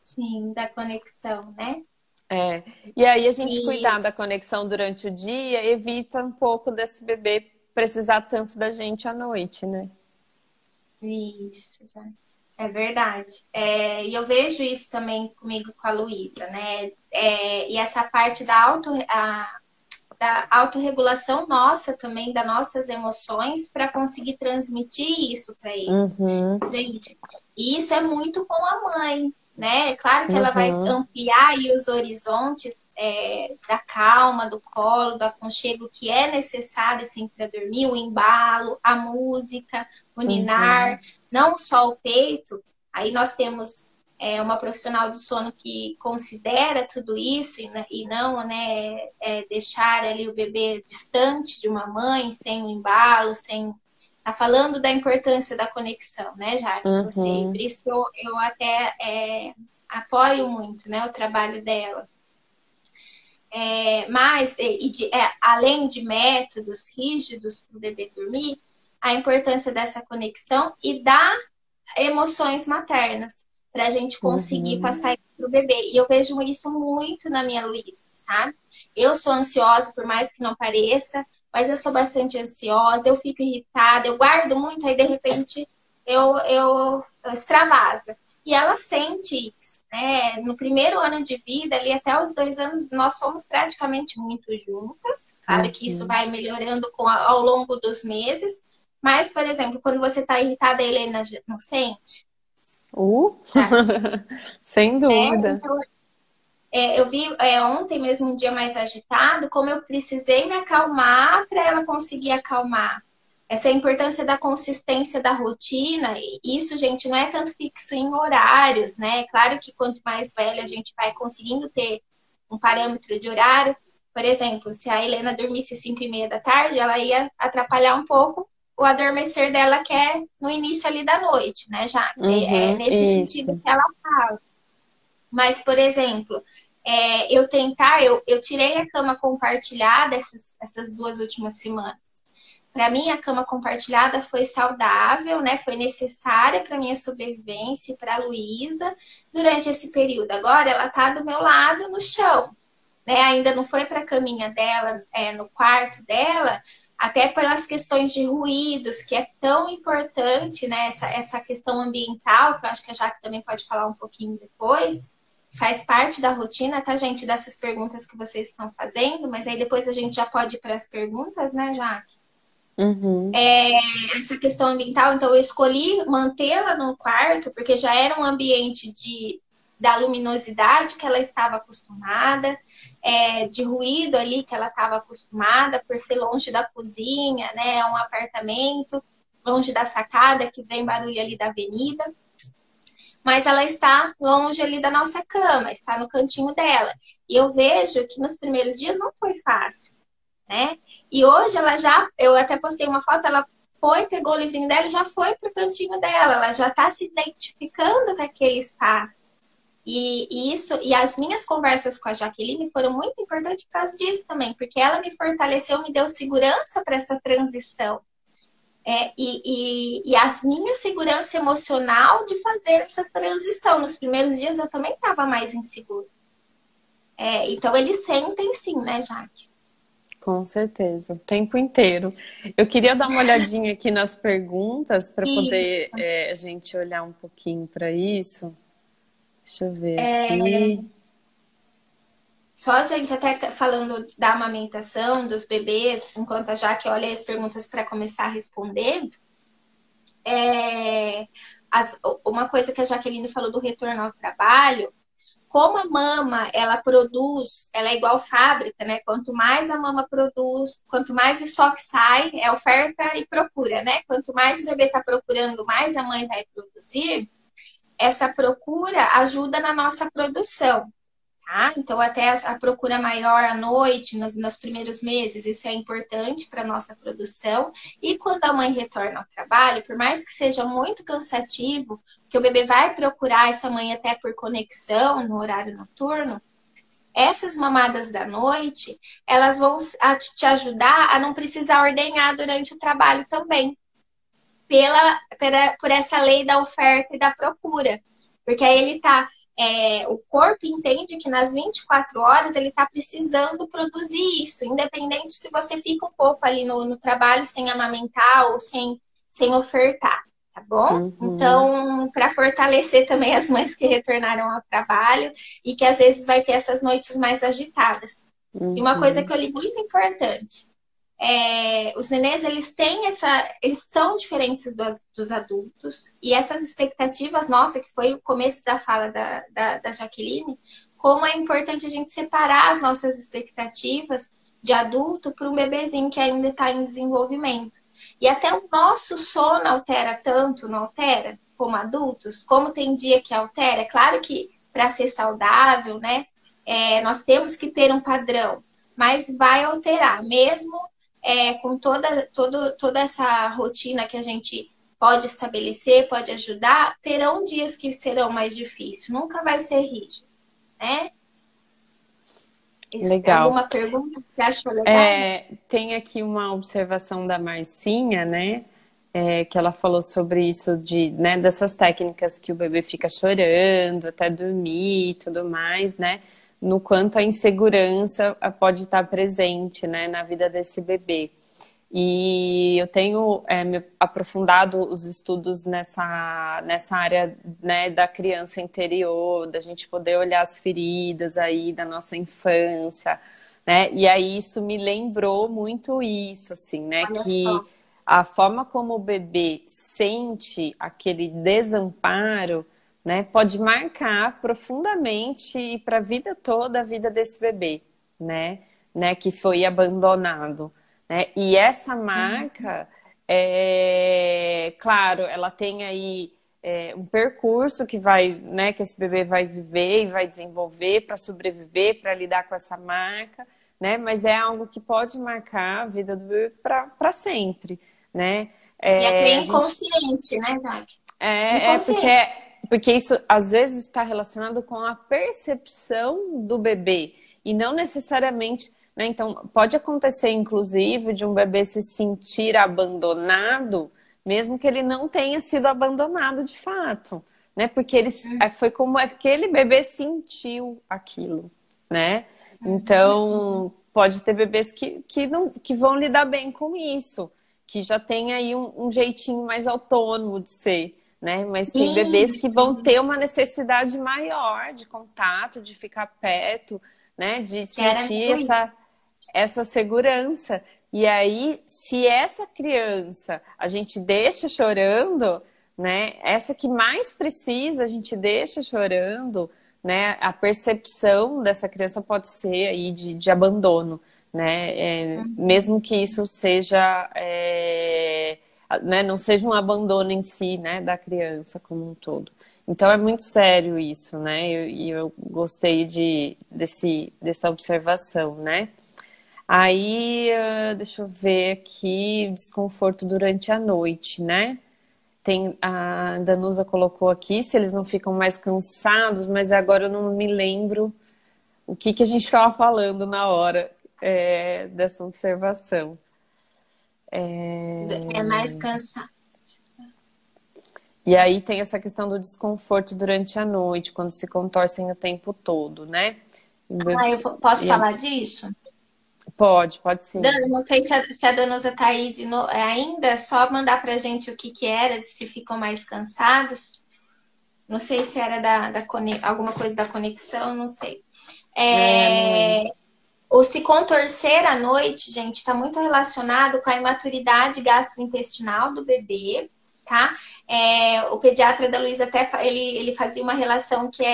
Sim, da conexão, né? É. E aí a gente E cuidar da conexão durante o dia evita um pouco desse bebê precisar tanto da gente à noite, né? isso, já. É verdade. E eu vejo isso também comigo com a Luísa, né? E essa parte da autorregulação nossa também, das nossas emoções, para conseguir transmitir isso para eles. Uhum, Gente, e isso é muito com a mãe, né? É claro que ela vai uhum, ampliar aí os horizontes da calma, do colo, do aconchego que é necessário assim, para dormir, o embalo, a música, o ninar, uhum. não só o peito. Aí nós temos uma profissional do sono que considera tudo isso e não, né, deixar ali o bebê distante de uma mãe, sem o embalo, sem. Tá falando da importância da conexão, né, Jaque? Você, e por Uhum, isso eu até apoio muito, né, o trabalho dela. Mas, além de métodos rígidos para o bebê dormir, a importância dessa conexão e da emoções maternas, para a gente conseguir uhum. passar isso para o bebê. E eu vejo isso muito na minha Luísa, sabe? Eu sou ansiosa, por mais que não pareça, mas eu sou bastante ansiosa, eu fico irritada, eu guardo muito, aí de repente eu extravasa. E ela sente isso, né? No primeiro ano de vida, ali até os 2 anos, nós somos praticamente muito juntas. Claro que isso Uhum. vai melhorando ao longo dos meses. Mas, por exemplo, quando você está irritada, a Helena não sente, Uh, tá? sem Né? dúvida. Então, eu vi ontem mesmo um dia mais agitado, como eu precisei me acalmar para ela conseguir acalmar. Essa é a importância da consistência da rotina, e isso, gente, não é tanto fixo em horários, né? Claro que quanto mais velha a gente vai conseguindo ter um parâmetro de horário. Por exemplo, se a Helena dormisse 5:30 da tarde, ela ia atrapalhar um pouco o adormecer dela, que é no início ali da noite, né, já? É Uhum, nesse sentido isso. que ela fala. Mas, por exemplo, eu tirei a cama compartilhada essas 2 últimas semanas. Para mim, a cama compartilhada foi saudável, né? Foi necessária para minha sobrevivência e para a Luísa durante esse período. Agora, ela está do meu lado no chão, né? Ainda não foi para a caminha dela, no quarto dela, até pelas questões de ruídos, que é tão importante, né? Essa questão ambiental, que eu acho que a Jaque também pode falar um pouquinho depois. Faz parte da rotina, tá, gente? Dessas perguntas que vocês estão fazendo, mas aí depois a gente já pode ir para as perguntas, né, Jaque? Uhum, Essa questão ambiental, então eu escolhi mantê-la no quarto, porque já era um ambiente da luminosidade que ela estava acostumada, de ruído ali que ela estava acostumada, por ser longe da cozinha, né? É um apartamento, longe da sacada, que vem barulho ali da avenida. Mas ela está longe ali da nossa cama, está no cantinho dela. E eu vejo que nos primeiros dias não foi fácil, né? E hoje eu até postei uma foto, ela foi, pegou o livrinho dela e já foi pro cantinho dela, ela já está se identificando com aquele espaço. E as minhas conversas com a Jaqueline foram muito importantes por causa disso também, porque ela me fortaleceu, me deu segurança para essa transição. E a minha segurança emocional de fazer essa transição. Nos primeiros dias eu também estava mais insegura. Então eles sentem sim, né, Jaque? com certeza, o tempo inteiro. Eu queria dar uma olhadinha aqui nas perguntas para poder Isso. a gente olhar um pouquinho para isso. Deixa eu ver aqui. Só a gente até falando da amamentação dos bebês, enquanto a Jaque olha as perguntas para começar a responder, uma coisa que a Jaqueline falou do retorno ao trabalho, como a mama, ela produz, ela é igual fábrica, né? Quanto mais a mama produz, quanto mais o estoque sai, é oferta e procura, né? Quanto mais o bebê está procurando, mais a mãe vai produzir. Essa procura ajuda na nossa produção. Tá? Então, até a procura maior à noite, nos primeiros meses, isso é importante para a nossa produção. E quando a mãe retorna ao trabalho, por mais que seja muito cansativo, que o bebê vai procurar essa mãe até por conexão no horário noturno, essas mamadas da noite, elas vão te ajudar a não precisar ordenhar durante o trabalho também, por essa lei da oferta e da procura. Porque aí ele tá. O corpo entende que nas 24 horas ele está precisando produzir isso, independente se você fica um pouco ali no trabalho sem amamentar ou sem ofertar, tá bom? Então, para fortalecer também as mães que retornaram ao trabalho e que às vezes vai ter essas noites mais agitadas. E uma coisa que eu li muito importante. Os nenês, eles são diferentes dos adultos, e essas expectativas, nossa, que foi o começo da fala da Jaqueline, como é importante a gente separar as nossas expectativas de adulto para um bebezinho que ainda está em desenvolvimento. E até o nosso sono altera tanto, não altera? Como adultos, como tem dia que altera. É claro que para ser saudável, né, nós temos que ter um padrão, mas vai alterar, mesmo com toda essa rotina que a gente pode estabelecer, pode ajudar, terão dias que serão mais difíceis. Nunca vai ser rígido, né? Legal. Alguma pergunta que você achou legal? Tem aqui uma observação da Marcinha, né? Que ela falou sobre isso né, dessas técnicas que o bebê fica chorando até dormir e tudo mais, né? No quanto a insegurança pode estar presente, né, na vida desse bebê. E eu tenho me aprofundado os estudos nessa área, né, da criança interior, da gente poder olhar as feridas aí da nossa infância, né? E aí isso me lembrou muito isso, assim, né? Que a forma como o bebê sente aquele desamparo, né, pode marcar profundamente para a vida toda a vida desse bebê, né, que foi abandonado, né? E essa marca, claro, ela tem aí um percurso que né, que esse bebê vai viver e vai desenvolver para sobreviver, para lidar com essa marca, né? Mas é algo que pode marcar a vida do bebê para sempre, né? E é inconsciente, né, Jaque? Porque isso às vezes está relacionado com a percepção do bebê e não necessariamente, né? Então, pode acontecer, inclusive, de um bebê se sentir abandonado, mesmo que ele não tenha sido abandonado de fato, né? Porque foi como aquele bebê sentiu aquilo, né? Então, pode ter bebês que vão lidar bem com isso, que já tem aí um jeitinho mais autônomo de ser. Né? Mas tem bebês que vão ter uma necessidade maior de contato, de ficar perto, né? De sentir essa segurança. E aí, se essa criança a gente deixa chorando, né? Essa que mais precisa, a gente deixa chorando, né? A percepção dessa criança pode ser aí de abandono, né? Mesmo que isso seja... né, não seja um abandono em si, né, da criança como um todo. Então é muito sério isso, né? E eu gostei dessa observação, né? Aí, deixa eu ver aqui, desconforto durante a noite, né? A Danusa colocou aqui se eles não ficam mais cansados, mas agora eu não me lembro o que a gente estava falando na hora dessa observação. Mais cansado. E aí tem essa questão do desconforto durante a noite, quando se contorcem o tempo todo, né? Eu posso falar disso? Pode sim. Não sei se a Danusa tá aí ainda, é só mandar pra gente o que era, se ficam mais cansados. Não sei se era alguma coisa da conexão, não sei. Ou se contorcer à noite, gente, está muito relacionado com a imaturidade gastrointestinal do bebê, tá? O pediatra da Luísa até ele fazia uma relação que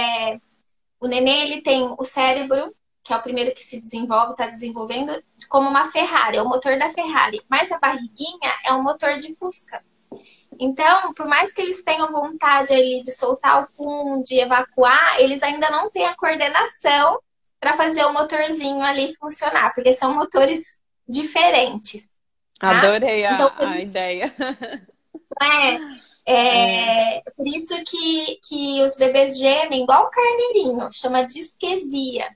O nenê, ele tem o cérebro, que é o primeiro que se desenvolve, está desenvolvendo, como uma Ferrari, é o motor da Ferrari. Mas a barriguinha é um motor de Fusca. Então, por mais que eles tenham vontade ali de soltar o pum, de evacuar, eles ainda não têm a coordenação para fazer o motorzinho ali funcionar, porque são motores diferentes, tá? Adorei Então, a ideia. por isso que os bebês gemem igual o carneirinho, chama disquesia.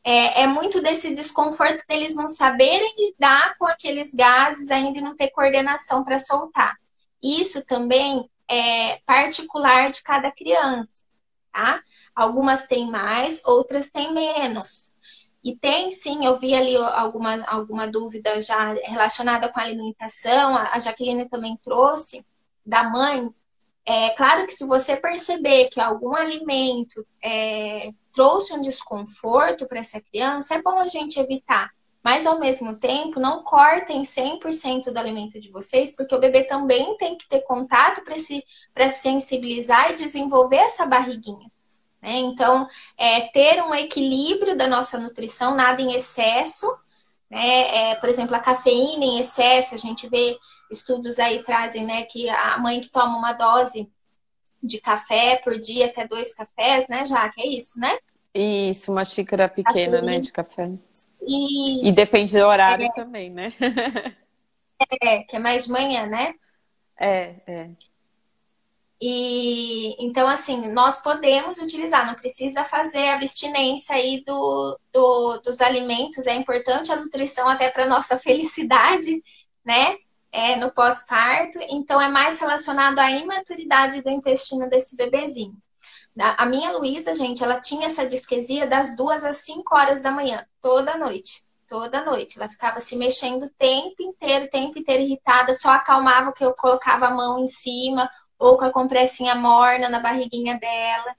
É muito desse desconforto deles não saberem lidar com aqueles gases ainda e não ter coordenação para soltar. Isso também é particular de cada criança, tá? Algumas têm mais, outras têm menos. E tem sim, eu vi ali alguma dúvida já relacionada com a alimentação, a Jaqueline também trouxe, da mãe. É claro que se você perceber que algum alimento trouxe um desconforto para essa criança, é bom a gente evitar. Mas, ao mesmo tempo, não cortem 100% do alimento de vocês, porque o bebê também tem que ter contato para se sensibilizar e desenvolver essa barriguinha. Né? Então, ter um equilíbrio da nossa nutrição, nada em excesso. Né? Por exemplo, a cafeína em excesso, a gente vê estudos aí trazem, né, que a mãe que toma uma dose de café por dia, até 2 cafés, né, Jaque? É isso, né? Isso, uma xícara pequena, né, de café. Isso. E depende do horário também, né? Que é mais de manhã, né? É. E então, assim, nós podemos utilizar, não precisa fazer abstinência aí dos alimentos, é importante a nutrição até para nossa felicidade, né? No pós-parto, então é mais relacionado à imaturidade do intestino desse bebezinho. A minha Luísa, gente, ela tinha essa disquesia das 2 às 5 horas da manhã, toda noite. Toda noite. Ela ficava se mexendo o tempo inteiro irritada, só acalmava que eu colocava a mão em cima ou com a compressinha morna na barriguinha dela.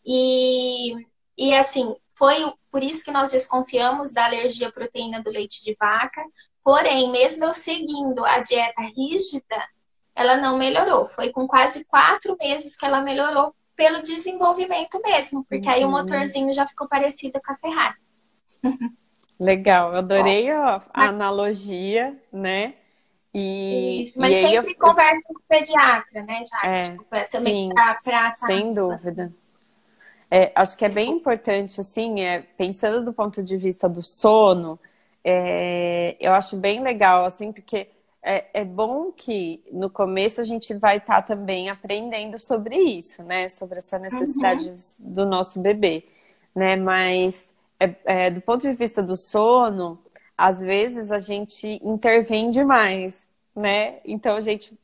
E assim, foi por isso que nós desconfiamos da alergia à proteína do leite de vaca. Porém, mesmo eu seguindo a dieta rígida, ela não melhorou. Foi com quase 4 meses que ela melhorou pelo desenvolvimento mesmo, porque aí o motorzinho já ficou parecido com a Ferrari. Legal, eu adorei a analogia, né? Isso, mas sempre conversa com o pediatra, né, já? Também sim, pra sem dúvida. Acho que é bem importante, assim, pensando do ponto de vista do sono, eu acho bem legal, assim, porque é bom que no começo a gente vai estar também aprendendo sobre isso, né? Sobre essa necessidade do nosso bebê, né? Mas do ponto de vista do sono, às vezes a gente intervém demais, né? Então a gente,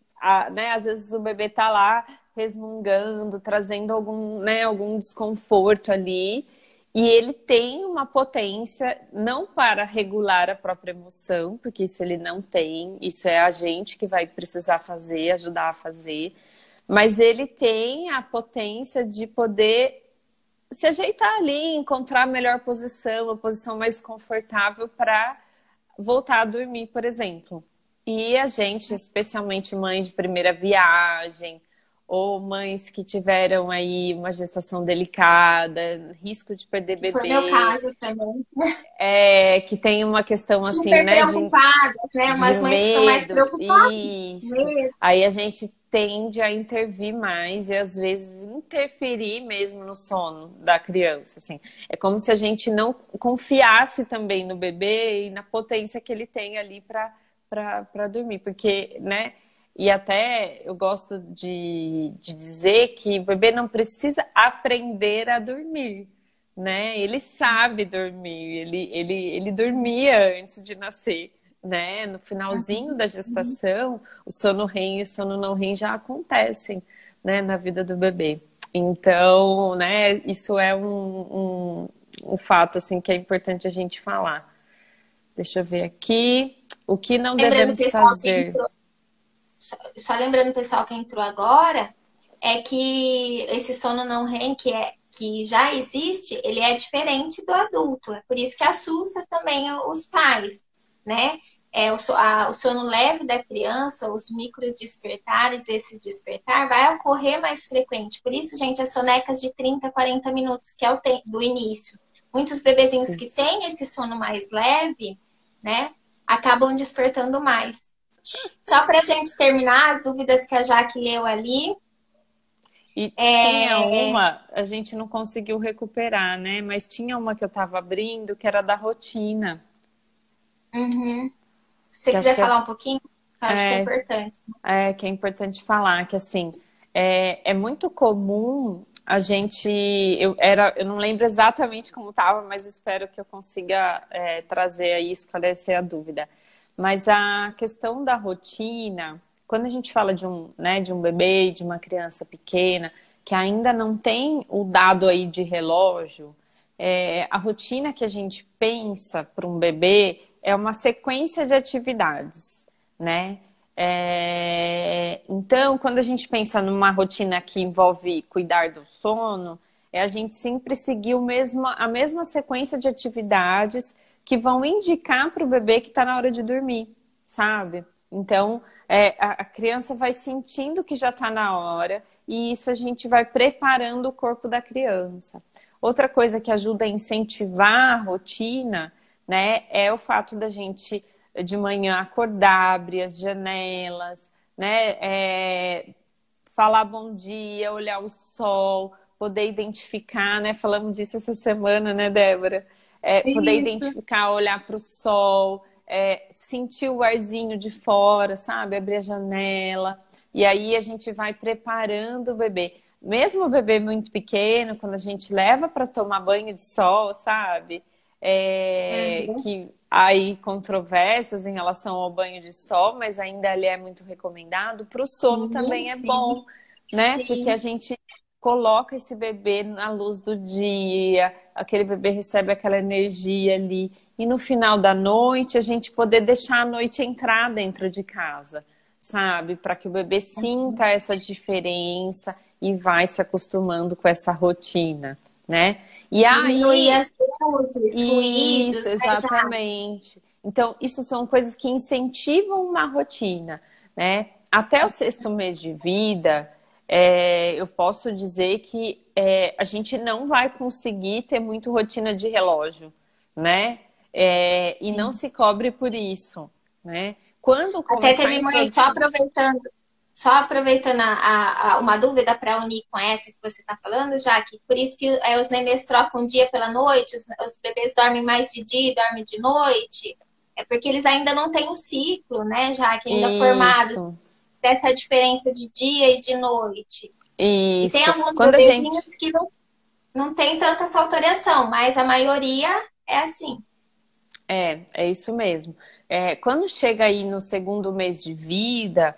né? Às vezes o bebê tá lá resmungando, trazendo algum desconforto ali. E ele tem uma potência não para regular a própria emoção, porque isso ele não tem, isso é a gente que vai precisar fazer, ajudar a fazer, mas ele tem a potência de poder se ajeitar ali, encontrar a melhor posição, a posição mais confortável para voltar a dormir, por exemplo. E a gente, especialmente mães de primeira viagem, ou mães que tiveram aí uma gestação delicada, risco de perder bebê. Foi meu caso também. Que tem uma questão assim, super né? Preocupadas, né? Umas mães que são mais preocupadas. Isso. Aí a gente tende a intervir mais e às vezes interferir mesmo no sono da criança, assim. É como se a gente não confiasse também no bebê e na potência que ele tem ali para dormir, porque, né? E até eu gosto de dizer que o bebê não precisa aprender a dormir, né? Ele sabe dormir, ele dormia antes de nascer, né? No finalzinho da gestação, o sono REM e o sono não REM já acontecem, né? Na vida do bebê. Então, né? Isso é um fato, assim, que é importante a gente falar. Deixa eu ver aqui. O que não devemos fazer? Só lembrando o pessoal que entrou agora, é que esse sono não REM, que já existe, ele é diferente do adulto. É por isso que assusta também os pais, né? o sono leve da criança, os micros despertares, esse despertar vai ocorrer mais frequente. Por isso, gente, as sonecas de 30, 40 minutos, que é o tempo do início. Muitos bebezinhos que Isso. têm esse sono mais leve, né, acabam despertando mais. Só para a gente terminar as dúvidas que a Jaque leu ali. E tinha uma, a gente não conseguiu recuperar, né? Mas tinha uma que eu estava abrindo, que era da rotina. Uhum. Se você Que acho quiser que é, falar um pouquinho, eu acho que é importante. que é importante falar, que assim, é muito comum a gente. Eu não lembro exatamente como estava, mas espero que eu consiga trazer aí, esclarecer a dúvida. Mas a questão da rotina, quando a gente fala de um bebê, de uma criança pequena, que ainda não tem o dado aí de relógio, a rotina que a gente pensa para um bebê é uma sequência de atividades, né? Então, quando a gente pensa numa rotina que envolve cuidar do sono, é a gente sempre seguir a mesma sequência de atividades que vão indicar para o bebê que está na hora de dormir, sabe? Então, a criança vai sentindo que já está na hora e isso a gente vai preparando o corpo da criança. Outra coisa que ajuda a incentivar a rotina, né, é o fato da gente de manhã acordar, abrir as janelas, né, falar bom dia, olhar o sol, poder identificar, né, falamos disso essa semana, né, Débora? Poder Isso. identificar, olhar para o sol, sentir o arzinho de fora, sabe? Abrir a janela. E aí a gente vai preparando o bebê. Mesmo o bebê muito pequeno, quando a gente leva para tomar banho de sol, sabe? Uhum. Que há aí controvérsias em relação ao banho de sol, mas ainda ele é muito recomendado. Para o sono Sim, também é sim, bom, né? Porque a sim. gente coloca esse bebê na luz do dia, aquele bebê recebe aquela energia ali. E no final da noite, a gente poder deixar a noite entrar dentro de casa, sabe? Para que o bebê sinta essa diferença e vai se acostumando com essa rotina, né? E Diminuir aí, as luzes, isso, ruídos, né, já. exatamente. Então, isso são coisas que incentivam uma rotina, né? Até o sexto mês de vida, eu posso dizer que a gente não vai conseguir ter muito rotina de relógio, né? E não Sim. se cobre por isso, né? Quando Até começar a teve mãe, introdução. só aproveitando uma dúvida para unir com essa que você está falando, já que por isso que os nenês trocam dia pela noite, os bebês dormem mais de dia e dormem de noite, é porque eles ainda não têm o ciclo, né, já que ainda formado Isso, dessa diferença de dia e de noite. E tem isso. alguns Quando a gente bebezinhos que não tem tanta essa alteração, mas a maioria é assim. É isso mesmo. Quando chega aí no segundo mês de vida,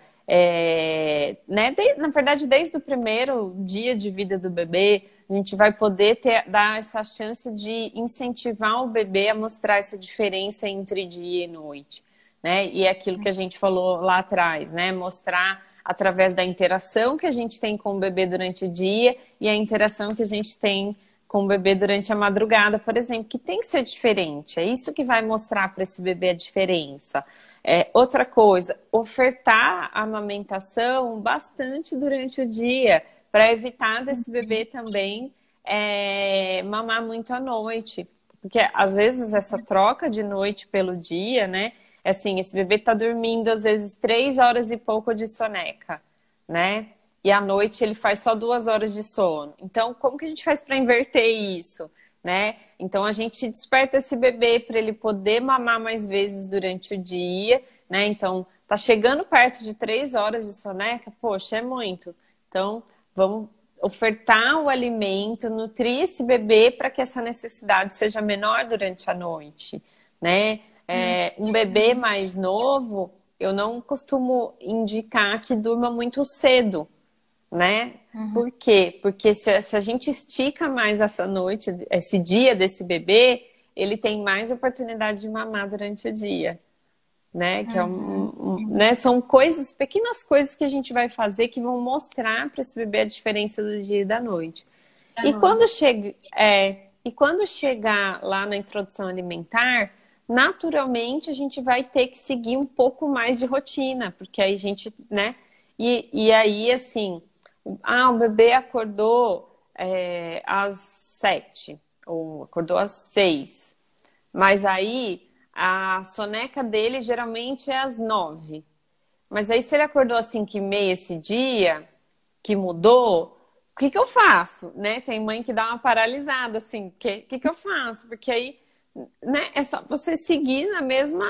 né, na verdade, desde o primeiro dia de vida do bebê, a gente vai poder dar essa chance de incentivar o bebê a mostrar essa diferença entre dia e noite, né? E é aquilo que a gente falou lá atrás, né? Mostrar através da interação que a gente tem com o bebê durante o dia e a interação que a gente tem com o bebê durante a madrugada, por exemplo, que tem que ser diferente. É isso que vai mostrar para esse bebê a diferença. Outra coisa, ofertar a amamentação bastante durante o dia, para evitar desse bebê também mamar muito à noite. Porque às vezes essa troca de noite pelo dia, né? Assim, esse bebê tá dormindo às vezes 3 horas e pouco de soneca, né? E à noite ele faz só 2 horas de sono. Então, como que a gente faz para inverter isso, né? Então, a gente desperta esse bebê para ele poder mamar mais vezes durante o dia, né? Então, tá chegando perto de 3 horas de soneca, poxa, é muito. Então, vamos ofertar o alimento, nutrir esse bebê para que essa necessidade seja menor durante a noite, né? Um bebê mais novo, eu não costumo indicar que durma muito cedo, né? Uhum. Por quê? Porque se a gente estica mais essa noite, esse dia desse bebê, ele tem mais oportunidade de mamar durante o dia, né? Que Uhum. né? São coisas, pequenas coisas que a gente vai fazer que vão mostrar para esse bebê a diferença do dia e da noite. Da E quando noite. chega, e quando chegar lá na introdução alimentar, naturalmente a gente vai ter que seguir um pouco mais de rotina, porque aí a gente, né? E aí, assim, o bebê acordou às 7, ou acordou às 6, mas aí a soneca dele geralmente é às 9. Mas aí se ele acordou às 5h30 esse dia, que mudou, o que que eu faço, né? Tem mãe que dá uma paralisada, assim, o que eu faço? Porque aí, né, é só você seguir na mesma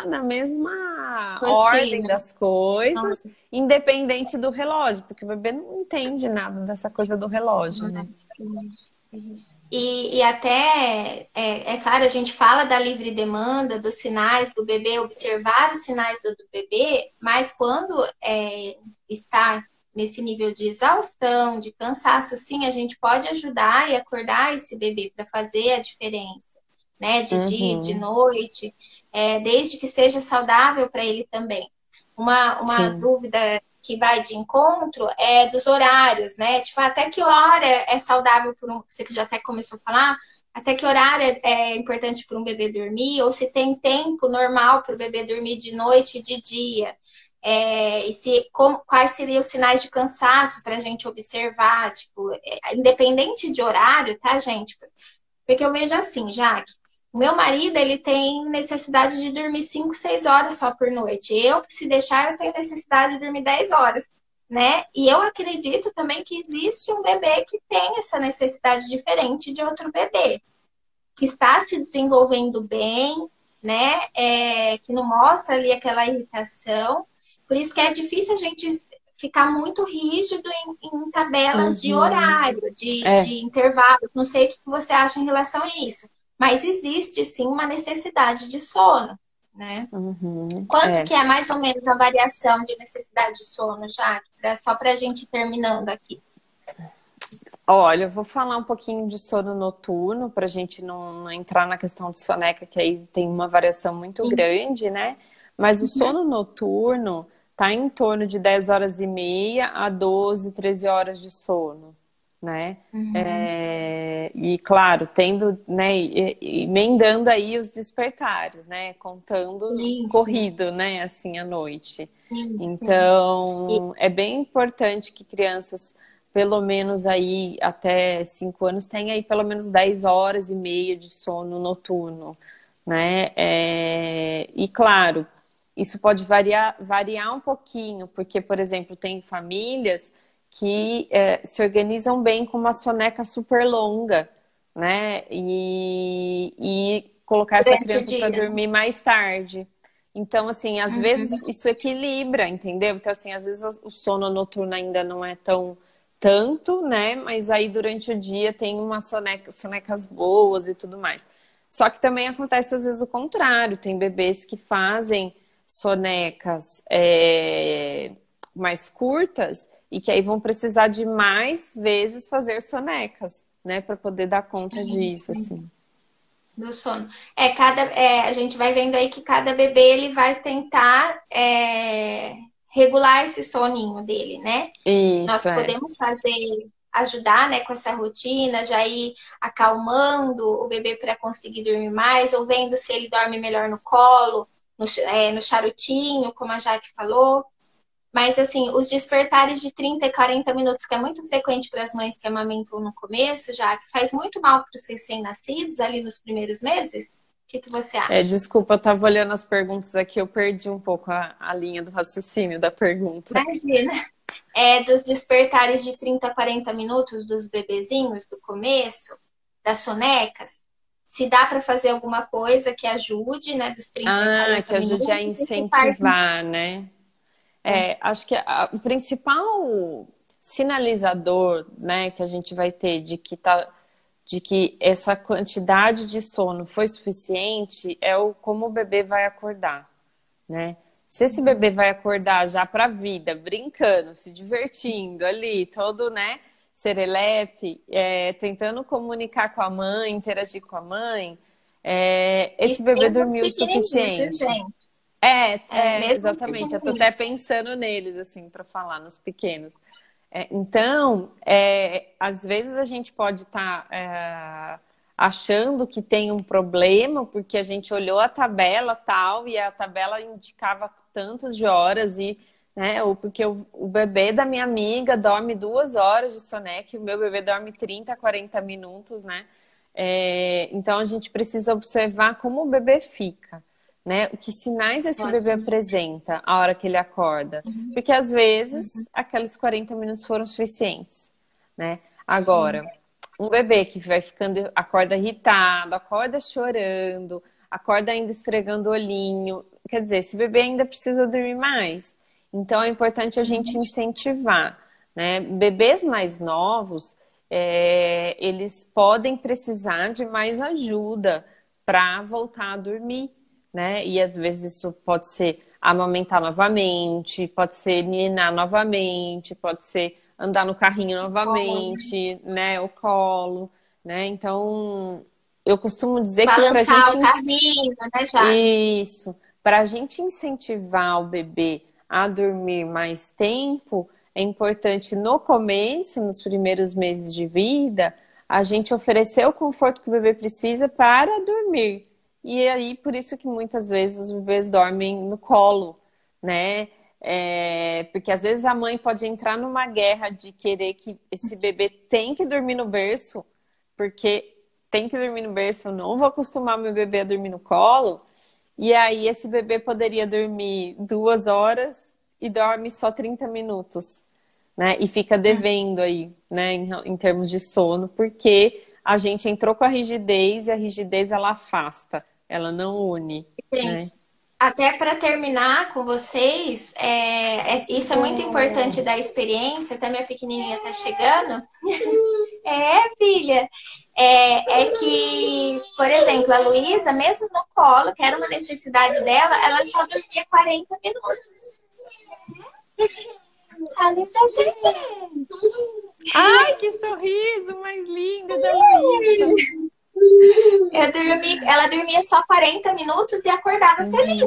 ordem Rotina. das coisas, independente do relógio, porque o bebê não entende nada dessa coisa do relógio, né? Isso. E até, é claro, a gente fala da livre demanda, dos sinais do bebê, observar os sinais do bebê, mas quando está nesse nível de exaustão, de cansaço, sim, a gente pode ajudar e acordar esse bebê para fazer a diferença, né? De dia, de Uhum, noite, desde que seja saudável para ele também. Uma sim. dúvida que vai de encontro é dos horários, né? Tipo, até que hora é saudável para você que já até começou a falar, até que horário é importante para um bebê dormir, ou se tem tempo normal para o bebê dormir de noite e de dia. E quais seriam os sinais de cansaço para a gente observar, tipo, independente de horário, tá, gente? Porque eu vejo assim, Jaque, o meu marido, ele tem necessidade de dormir 5, 6 horas só por noite. Eu, se deixar, eu tenho necessidade de dormir 10 horas, né? E eu acredito também que existe um bebê que tem essa necessidade diferente de outro bebê, que está se desenvolvendo bem, né? Que não mostra ali aquela irritação. Por isso que é difícil a gente ficar muito rígido em tabelas de Uhum. horário, É. de intervalos. Não sei o que você acha em relação a isso. Mas existe sim uma necessidade de sono, né? Uhum. Quanto É. que é mais ou menos a variação de necessidade de sono, já? Só para a gente ir terminando aqui. Olha, eu vou falar um pouquinho de sono noturno para a gente não entrar na questão de soneca, que aí tem uma variação muito Sim. grande, né? Mas o Uhum. sono noturno tá em torno de 10 horas e meia a 12, 13 horas de sono, né? Uhum. E claro, tendo, né, emendando aí os despertares, né? Contando Sim, sim, corrido, né? Assim, à noite. sim, sim. E, Então, é bem importante que crianças pelo menos aí até 5 anos, tem aí pelo menos 10 horas e meia de sono noturno, né? E claro, isso pode variar um pouquinho, porque, por exemplo, tem famílias que se organizam bem com uma soneca super longa, né? E colocar essa durante o criança para dia. dormir mais tarde. Então, assim, às vezes Uhum. isso equilibra, entendeu? Então, assim, às vezes o sono noturno ainda não é tão tanto, né? Mas aí durante o dia tem umas sonecas boas e tudo mais. Só que também acontece às vezes o contrário. Tem bebês que fazem sonecas mais curtas e que aí vão precisar de mais vezes fazer sonecas, né? Para poder dar conta Sim, disso, sim. assim. Do sono. A gente vai vendo aí que cada bebê ele vai tentar regular esse soninho dele, né? Nós Isso, podemos ajudar, né, com essa rotina, já ir acalmando o bebê para conseguir dormir mais, ou vendo se ele dorme melhor no colo, no charutinho, como a Jaque falou. Mas, assim, os despertares de 30 e 40 minutos, que é muito frequente para as mães que amamentam no começo, já que faz muito mal para os recém-nascidos ali nos primeiros meses. O que você acha? Desculpa, eu estava olhando as perguntas aqui, eu perdi um pouco a linha do raciocínio da pergunta. Imagina. Dos despertares de 30 a 40 minutos dos bebezinhos do começo, das sonecas, se dá para fazer alguma coisa que ajude, né, dos 30 a Ah, 40 que ajude a minutos, e se faz. incentivar, né? Acho que o principal sinalizador, né, que a gente vai ter de que essa quantidade de sono foi suficiente é como o bebê vai acordar, né? Se esse bebê vai acordar já para a vida, brincando, se divertindo ali, todo, né, serelepe, tentando comunicar com a mãe, interagir com a mãe, esse Isso bebê mesmo os dormiu o pequenininhos, viu, suficiente. gente? Mesmo os Exatamente. Eu tô até pequenininhos. pensando neles, assim, para falar, nos pequenos. Então, às vezes a gente pode estar achando que tem um problema, porque a gente olhou a tabela tal, e a tabela indicava tantos de horas, e, né, ou porque o bebê da minha amiga dorme 2 horas de soneca, e o meu bebê dorme 30, 40 minutos, né? Então a gente precisa observar como o bebê fica, né? Que sinais esse bebê apresenta a hora que ele acorda. Porque às vezes aqueles 40 minutos foram suficientes, né? Agora, um bebê que vai ficando, acorda irritado, acorda chorando, acorda ainda esfregando o olhinho, quer dizer, esse bebê ainda precisa dormir mais. Então é importante a gente incentivar, né? Bebês mais novos, eles podem precisar de mais ajuda para voltar a dormir, né? E às vezes isso pode ser amamentar novamente, pode ser ninar novamente, pode ser andar no carrinho novamente, né? O colo, né? Então, eu costumo dizer que pra Balançar gente... o carrinho, né, Jaque? Isso. Para a gente incentivar o bebê a dormir mais tempo, é importante no começo, nos primeiros meses de vida, a gente oferecer o conforto que o bebê precisa para dormir. E aí, por isso que muitas vezes os bebês dormem no colo, né? Porque às vezes a mãe pode entrar numa guerra de querer que esse bebê tem que dormir no berço, porque tem que dormir no berço, eu não vou acostumar meu bebê a dormir no colo. E aí esse bebê poderia dormir 2 horas e dorme só 30 minutos, né? E fica devendo aí, né, em termos de sono, porque a gente entrou com a rigidez e a rigidez ela afasta, ela não une, né? Gente, até para terminar com vocês, isso é muito importante da experiência, até minha pequenininha tá chegando. Filha, que, por exemplo, a Luísa, mesmo no colo, que era uma necessidade dela, ela só dormia 40 minutos. Ali já cheguei. Ai, que sorriso mais lindo da Luísa. Ela dormia só 40 minutos e acordava feliz,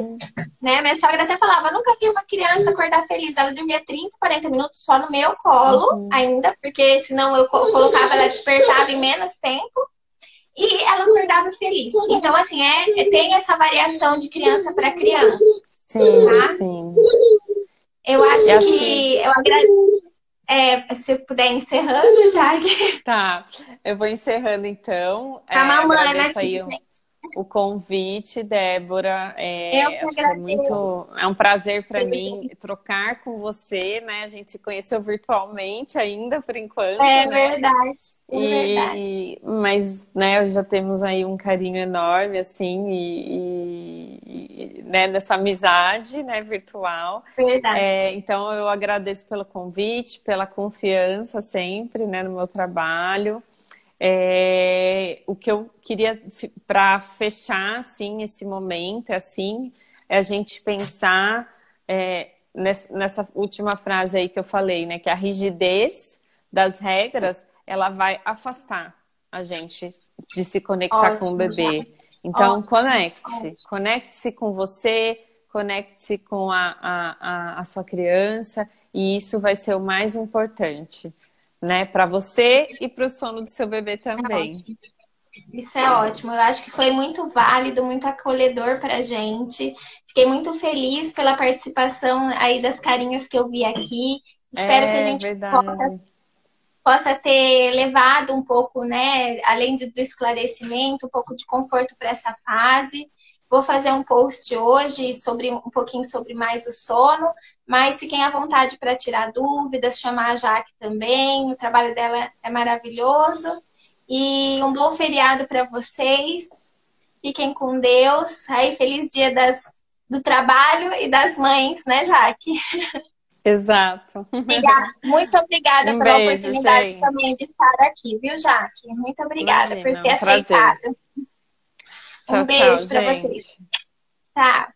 né? Minha sogra até falava, nunca vi uma criança acordar feliz. Ela dormia 30, 40 minutos só no meu colo ainda, porque senão eu colocava, ela despertava em menos tempo e ela acordava feliz. Então, assim, tem essa variação de criança para criança. Sim, tá? sim. Eu acho que eu agradeço. Se eu puder encerrando, já que... Tá, eu vou encerrando então. Tá mamãe, né, aí gente? o convite, Débora. Eu que Acho que agradeço. é um prazer para mim trocar com você, né? A gente se conheceu virtualmente ainda, por enquanto, É né? verdade, verdade. Mas, né, já temos aí um carinho enorme, assim, né, nessa amizade, né, virtual. Verdade. Então, eu agradeço pelo convite, pela confiança sempre, né, no meu trabalho. O que eu queria, para fechar, assim, esse momento, é a gente pensar nessa última frase aí que eu falei, né, que a rigidez das regras, ela vai afastar a gente de se conectar com o bebê. Então, conecte-se com você, conecte-se com a sua criança, e isso vai ser o mais importante, né, para você e para o sono do seu bebê também. Isso é ótimo. Eu acho que foi muito válido, muito acolhedor pra gente. Fiquei muito feliz pela participação aí das carinhas que eu vi aqui. Espero que a gente possa ter levado um pouco, né, além do esclarecimento, um pouco de conforto para essa fase. Vou fazer um post hoje um pouquinho sobre mais o sono, mas fiquem à vontade para tirar dúvidas, chamar a Jaque também. O trabalho dela é maravilhoso. E um bom feriado para vocês. Fiquem com Deus. Aí, feliz dia do trabalho e das mães, né, Jaque? Exato. Muito obrigada pela oportunidade também de estar aqui, viu, Jaque? Muito obrigada por ter aceitado. Tchau, Um beijo para vocês. Tá.